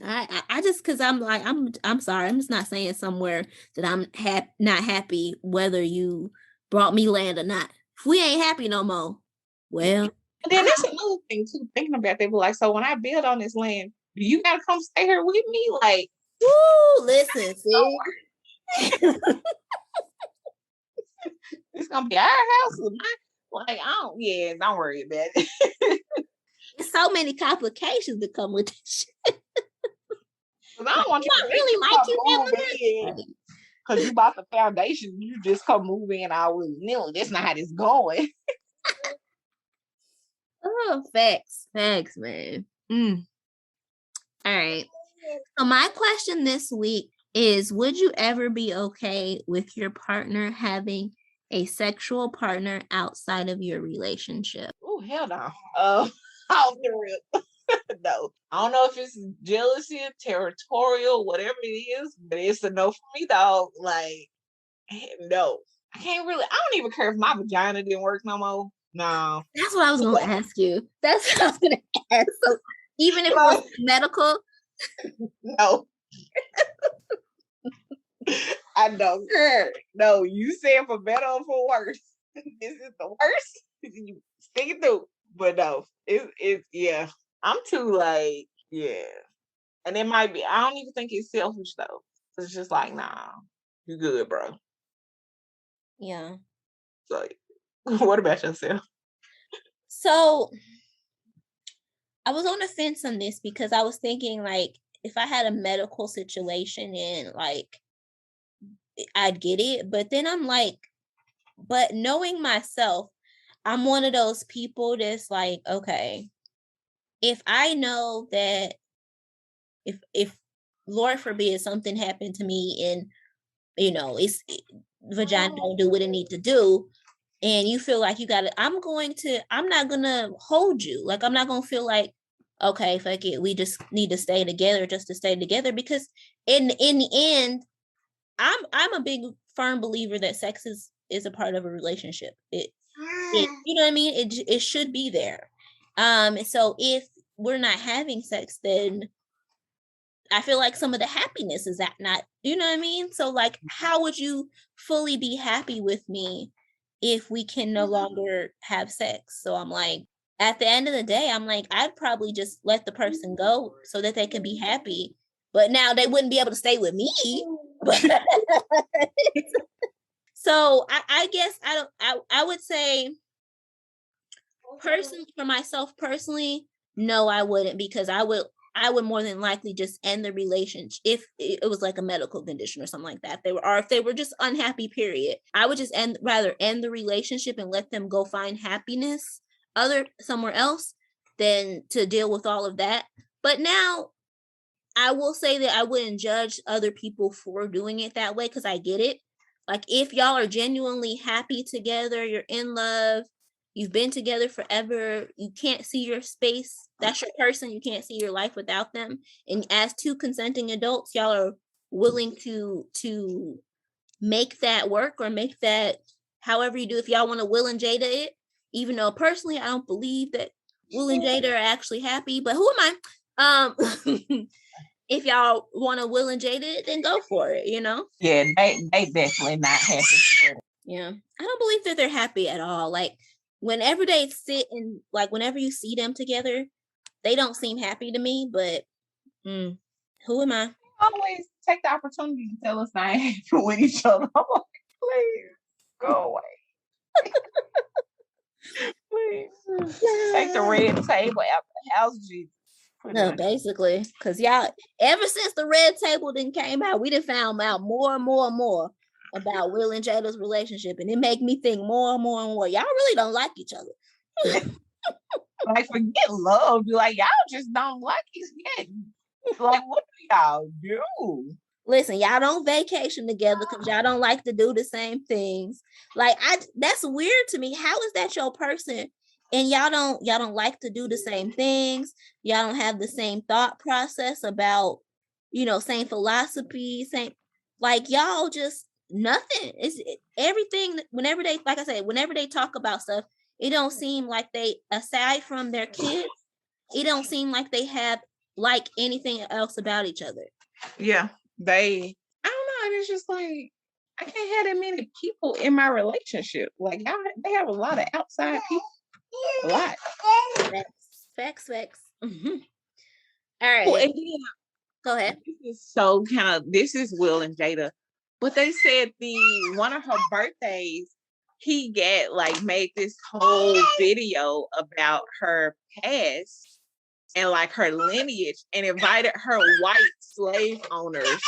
I just because I'm like I'm sorry. I'm just not saying somewhere that I'm not happy whether you brought me land or not. If we ain't happy no more, well, And then that's another thing too. Thinking about they were like, so when I build on this land, do you gotta come stay here with me? Like, woo, listen, see, it's gonna be our house. Like, don't worry about it. there's so many complications that come with this shit. Cause I don't want you I to really like you that much. because you bought the foundation, you just come move in all willy nilly. That's not how this going. Oh, facts, man. All right. So my question this week is: would you ever be okay with your partner having a sexual partner outside of your relationship? Oh hell no. Off the rip. No. I don't know if it's jealousy, territorial, whatever it is, but it's a no for me, dog. Like, no. I can't really. I don't even care if my vagina didn't work no more. No. That's what I was going to ask you. That's what I was going to ask. So even if it was medical, no. I don't care. No, you said for better or for worse. This is the worst. You stick it through. But no, it's yeah. I'm too like, yeah. And it might be, I don't even think it's selfish though. It's just like, nah, you good, bro. yeah. So what about yourself? So I was on the fence on this because I was thinking like if I had a medical situation and like I'd get it, but then I'm like, but knowing myself, I'm one of those people that's like, okay, if I know that if Lord forbid something happened to me and vagina don't do what it need to do, and you feel like you got to, I'm not gonna hold you. Like I'm not gonna feel like, okay, fuck it, we just need to stay together just to stay together, because in the end, I'm a big firm believer that sex is a part of a relationship. It you know what I mean? It should be there. So if we're not having sex, then I feel like some of the happiness is that not, you know what I mean? So like, how would you fully be happy with me if we can no longer have sex? So I'm like, at the end of the day, I'm like, I'd probably just let the person go so that they can be happy. But now they wouldn't be able to stay with me. So I guess I would say for myself personally, no, I wouldn't, because I would more than likely just end the relationship if it was like a medical condition or something like that. If they were just unhappy, period. I would just rather end the relationship and let them go find happiness somewhere else than to deal with all of that. But now I will say that I wouldn't judge other people for doing it that way because I get it. Like if y'all are genuinely happy together, you're in love, you've been together forever, you can't see your space, that's your person, you can't see your life without them. And as two consenting adults, y'all are willing to make that work or make that however you do. If y'all want to Will and Jada it, even though personally I don't believe that Will and Jada are actually happy, but who am I? If y'all want to Will and Jada it, then go for it, you know? Yeah, they definitely not happy for it. Yeah. I don't believe that they're happy at all. Like whenever they sit and like whenever you see them together, they don't seem happy to me, but who am I? Always take the opportunity to tell us not happy with each other. I'm like, please go away. Please take the red table out the house, Jesus. No, basically, because y'all, ever since the red table then came out, we done found out more and more and more about Will and Jada's relationship, and it make me think more and more and more. Y'all really don't like each other. Like, forget love. Like, y'all just don't like each other. Like, what do y'all do? Listen, y'all don't vacation together because y'all don't like to do the same things. Like, that's weird to me. How is that your person? And y'all don't like to do the same things. Y'all don't have the same thought process about, same philosophy, same, like y'all just nothing. It's everything. Whenever they, like I said, whenever they talk about stuff, it don't seem like they, aside from their kids, it don't seem like they have like anything else about each other. Yeah, I don't know. And it's just like, I can't have that many people in my relationship. Like, they have a lot of outside people. A lot. Facts. Mm-hmm. All right. Well, and then, go ahead. This is Will and Jada, but they said one of her birthdays, he made this whole video about her past and like her lineage and invited her white slave owners,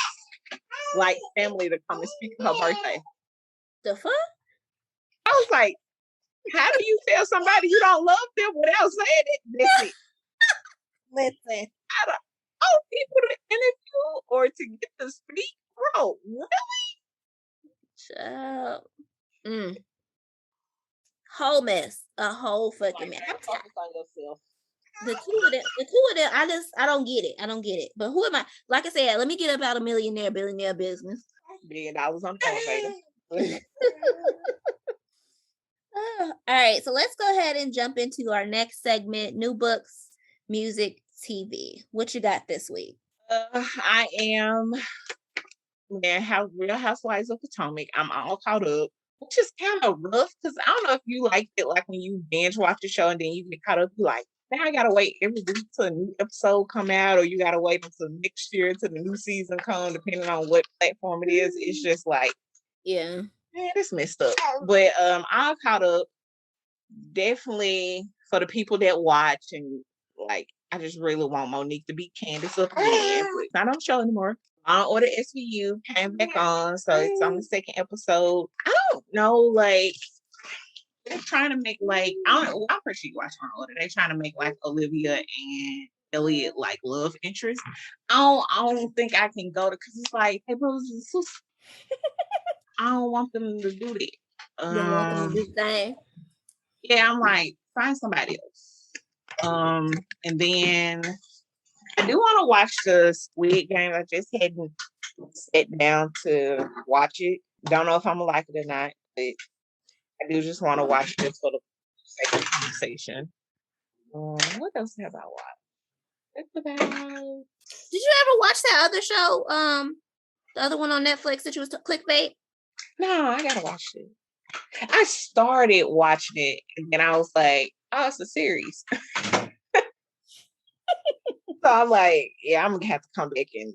like family, to come and speak at her birthday. The fuck? I was like, how do you tell somebody you don't love them without saying it? Listen, I don't want people to interview or to get to speak. Bro, really? Child. Whole mess. A whole fucking mess. The two of them, I don't get it. But who am I? Like I said, let me get about a billionaire business. $1 million on the elevator. All right, so let's go ahead and jump into our next segment: new books, music, TV. What you got this week? I am Real Housewives of Potomac. I'm all caught up, which is kind of rough because I don't know if you liked it, like when you binge watch the show and then you get caught up. You like, now I gotta wait every week till a new episode come out, or you gotta wait until next year till the new season come, depending on what platform it is. It's just like, yeah, man, it's messed up. But I'm caught up. Definitely for the people that watch, and like, I just really want Monique to be Candace up again. It's not on the show anymore. Law and Order SVU came back on, so it's on the second episode. I don't know, like, they're trying to make like, I don't know, I'm pretty sure you watch Law and Order. They're trying to make like Olivia and Elliot like love interest. I don't think I can go to, because it's like, hey, brothers and sisters. I don't want them to do that. You don't want them to do that. Yeah, I'm like, find somebody else. And then I do want to watch the Squid Game. I just hadn't sat down to watch it. Don't know if I'm gonna like it or not, but I do just want to watch it for the sake of conversation. What else have I watched? Did you ever watch that other show? The other one on Netflix that you was Clickbait? No, I gotta watch it. I started watching it and then I was like, oh, it's a series. So I'm like, yeah, I'm gonna have to come back and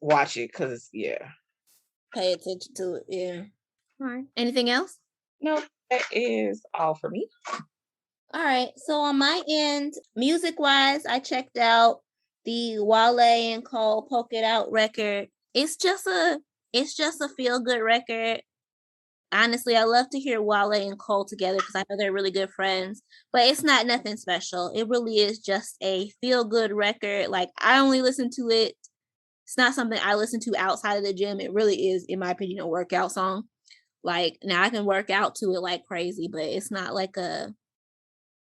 watch it because, yeah. Pay attention to it, yeah. All right. Anything else? No, that is all for me. All right. So on my end, music-wise, I checked out the Wale and Cole Poke It Out record. It's just a feel-good record. honestly, I love to hear Wale and Cole together because I know they're really good friends, but it's not nothing special. It really is just a feel good record. Like, I only listen to it. It's not something I listen to outside of the gym. It really is, in my opinion, a workout song. Like, now I can work out to it like crazy, but it's not like a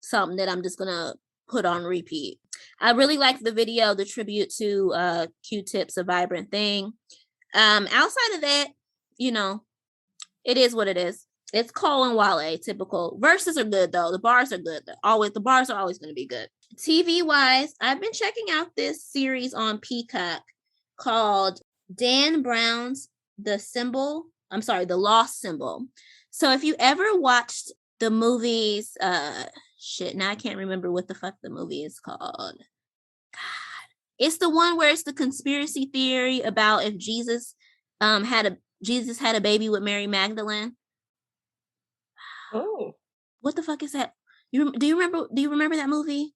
something that I'm just gonna put on repeat. I really like the video, the tribute to Q-Tip's A Vibrant Thing. Outside of that, you know, it is what it is. It's Cole and Wale, typical. Verses are good though. The bars are good. The bars are always going to be good. TV wise, I've been checking out this series on Peacock called Dan Brown's The Lost Symbol. So if you ever watched the movies, now I can't remember what the fuck the movie is called. God, it's the one where it's the conspiracy theory about if Jesus had a baby with Mary Magdalene. Oh, What the fuck is that? Do you remember that movie?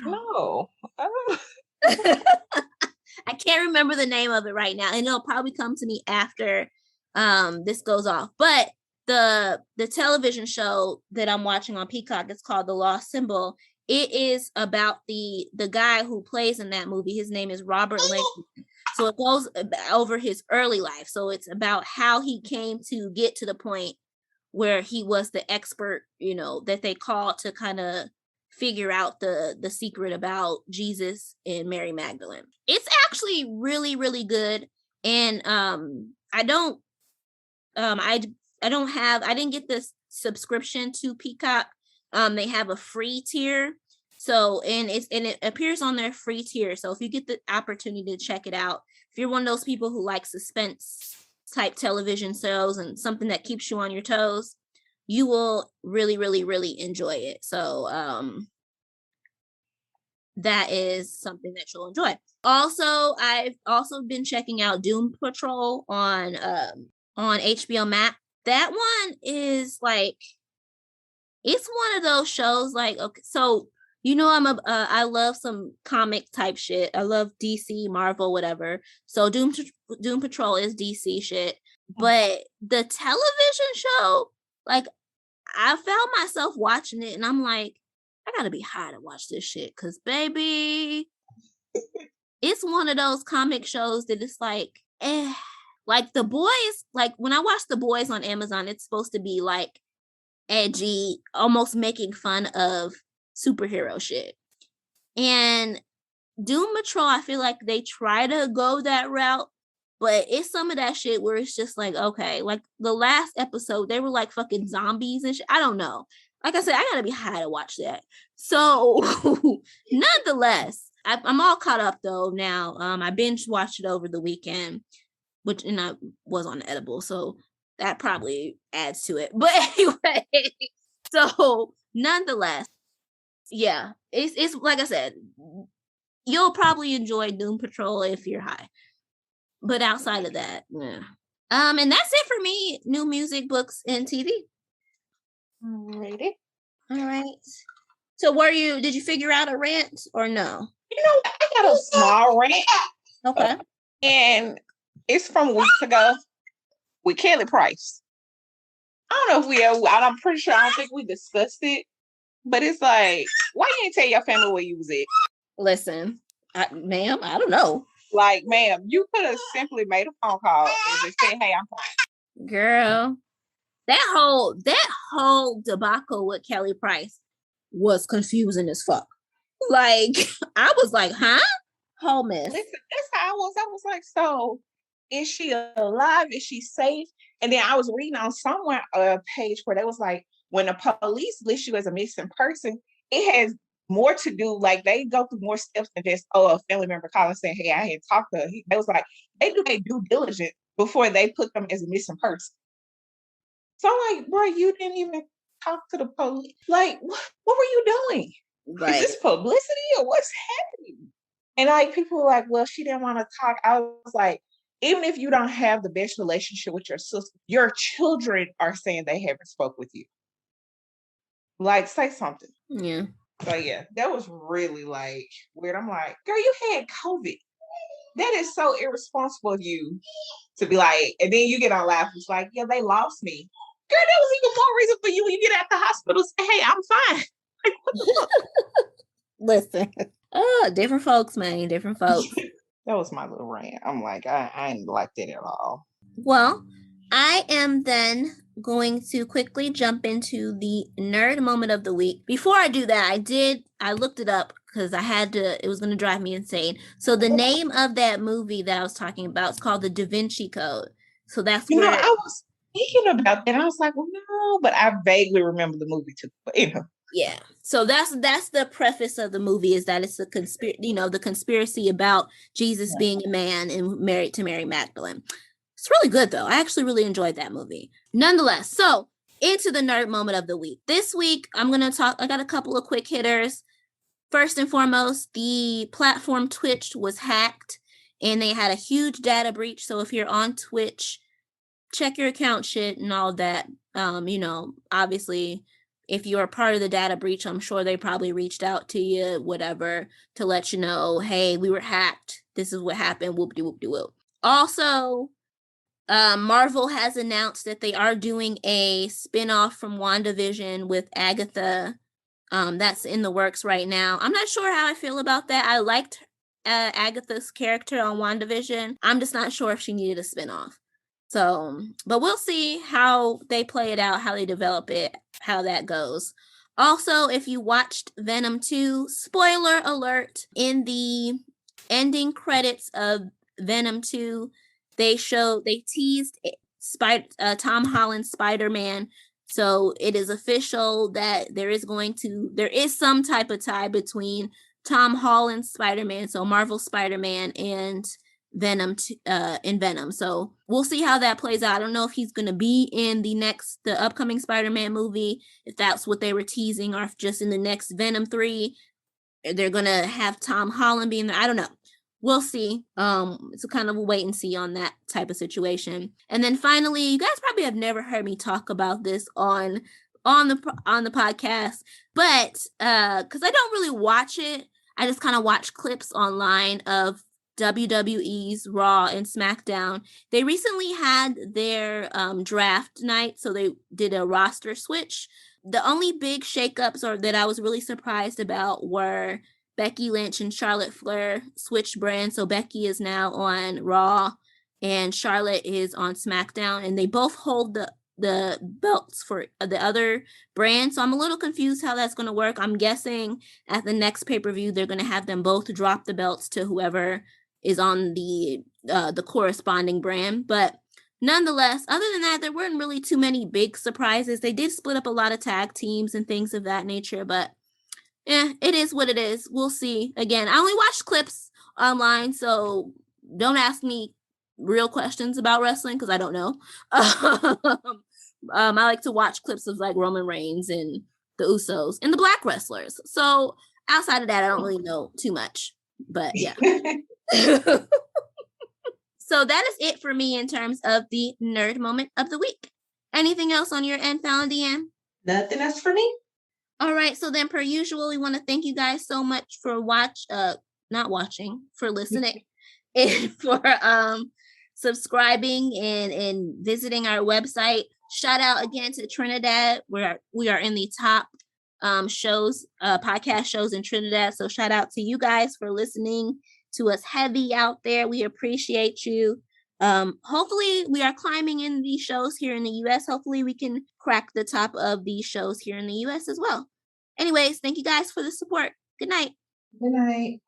no. I can't remember the name of it right now, and it'll probably come to me after this goes off. But the television show that I'm watching on Peacock is called The Lost Symbol. It is about the guy who plays in that movie. His name is Robert Langdon. So it goes over his early life. So it's about how he came to get to the point where he was the expert, that they called to kind of figure out the secret about Jesus and Mary Magdalene. It's actually really, really good. And I didn't get this subscription to Peacock. They have a free tier. So, and it appears on their free tier. So if you get the opportunity to check it out, if you're one of those people who like suspense type television shows and something that keeps you on your toes, you will really, really, really enjoy it. So, that is something that you'll enjoy. Also, I've also been checking out Doom Patrol on HBO Max. That one is like, it's one of those shows like, okay, so I love some comic type shit. I love DC, Marvel, whatever. So Doom Patrol is DC shit. But the television show, like, I found myself watching it and I'm like, I gotta be high to watch this shit. Cause baby, it's one of those comic shows that it's like, like The Boys, like when I watch The Boys on Amazon, it's supposed to be like edgy, almost making fun of superhero shit. And Doom Patrol, I feel like they try to go that route, but it's some of that shit where it's just like, okay, like the last episode, they were like fucking zombies and shit. I don't know. Like I said, I gotta be high to watch that. So nonetheless, I'm all caught up though now. I binge watched it over the weekend, and I was on edible, so that probably adds to it. But anyway, so nonetheless, yeah, it's like I said, you'll probably enjoy Doom Patrol if you're high. But outside of that, yeah. And that's it for me. New music, books, and TV. Alrighty. All right. So did you figure out a rant or no? I got a small rant. Okay. And it's from weeks ago with Kelly Price. I don't know if I'm pretty sure, I don't think we discussed it, but it's like, why you didn't tell your family where you was at? Listen, ma'am, I don't know. Like, ma'am, you could have simply made a phone call and just said, hey, I'm fine. Girl, that whole debacle with Kelly Price was confusing as fuck. Like, I was like, huh? Whole mess. Listen, that's how I was. I was like, so is she alive? Is she safe? And then I was reading on somewhere a page where they was like, when the police list you as a missing person, it has more to do, like they go through more steps than just, a family member calling saying, hey, I had talked to her. They was like, they do their due diligence before they put them as a missing person. So I'm like, bro, you didn't even talk to the police. Like, what were you doing? Right. Is this publicity or what's happening? And like people were like, well, she didn't want to talk. I was like, even if you don't have the best relationship with your sister, your children are saying they haven't spoke with you. Like, say something. Yeah. So yeah, that was really like weird. I'm like, girl, you had COVID. That is so irresponsible of you to be like, and then you get on laugh. It's like, yeah, they lost me. Girl, that was even more reason for you when you get out the hospital. Say, hey, I'm fine. Like, what the fuck? Listen. Oh, different folks, man. Different folks. That was my little rant. I'm like, I ain't like that at all. Well, I am then going to quickly jump into the nerd moment of the week. Before I do that, I looked it up because it was going to drive me insane. So the name of that movie that I was talking about is called The Da Vinci Code. So that's You know, where I was thinking about that. I was like, well, no, but I vaguely remember the movie too. But yeah. So that's the preface of the movie, is that it's the conspiracy about Jesus being a man and married to Mary Magdalene. It's really good though. I actually really enjoyed that movie. Nonetheless, so into the nerd moment of the week. This week, I got a couple of quick hitters. First and foremost, the platform Twitch was hacked and they had a huge data breach. So if you're on Twitch, check your account shit and all that. Obviously, if you're a part of the data breach, I'm sure they probably reached out to you, whatever, to let you know, hey, we were hacked. This is what happened. Whoop-de-whoop-de-whoop. Also, Marvel has announced that they are doing a spin-off from WandaVision with Agatha. That's in the works right now. I'm not sure how I feel about that. I liked Agatha's character on WandaVision. I'm just not sure if she needed a spin-off. So, but we'll see how they play it out, how they develop it, how that goes. Also, if you watched Venom 2, spoiler alert, in the ending credits of Venom 2, they teased Tom Holland's Spider-Man. So it is official that there is some type of tie between Tom Holland's Spider-Man, so Marvel Spider-Man, and Venom in Venom. So we'll see how that plays out. I don't know if he's going to be in the upcoming Spider-Man movie, if that's what they were teasing, or if just in the next Venom 3 they're going to have Tom Holland be in there. I don't know. We'll see. It's a kind of a wait and see on that type of situation. And then finally, you guys probably have never heard me talk about this on the podcast, but because I don't really watch it, I just kind of watch clips online of WWE's Raw and Smackdown. They recently had their draft night, so they did a roster switch. The only big shakeups that I was really surprised about were Becky Lynch and Charlotte Flair switched brands. So Becky is now on Raw and Charlotte is on SmackDown, and they both hold the belts for the other brand. So I'm a little confused how that's going to work. I'm guessing at the next pay-per-view, they're going to have them both drop the belts to whoever is on the corresponding brand. But nonetheless, other than that, there weren't really too many big surprises. They did split up a lot of tag teams and things of that nature, but yeah, it is what it is. We'll see. Again, I only watch clips online, so don't ask me real questions about wrestling because I don't know. I like to watch clips of like Roman Reigns and the Usos and the Black wrestlers. So outside of that, I don't really know too much. But yeah. So that is it for me in terms of the nerd moment of the week. Anything else on your end, Falan DeAnn? Nothing else for me. All right, so then per usual, we want to thank you guys so much for listening and for subscribing and visiting our website. Shout out again to Trinidad. We are in the top podcast shows in Trinidad. So shout out to you guys for listening to us heavy out there. We appreciate you. Hopefully we are climbing in these shows here in the US. Hopefully we can crack the top of these shows here in the US as well. Anyways, thank you guys for the support. Good night. Good night.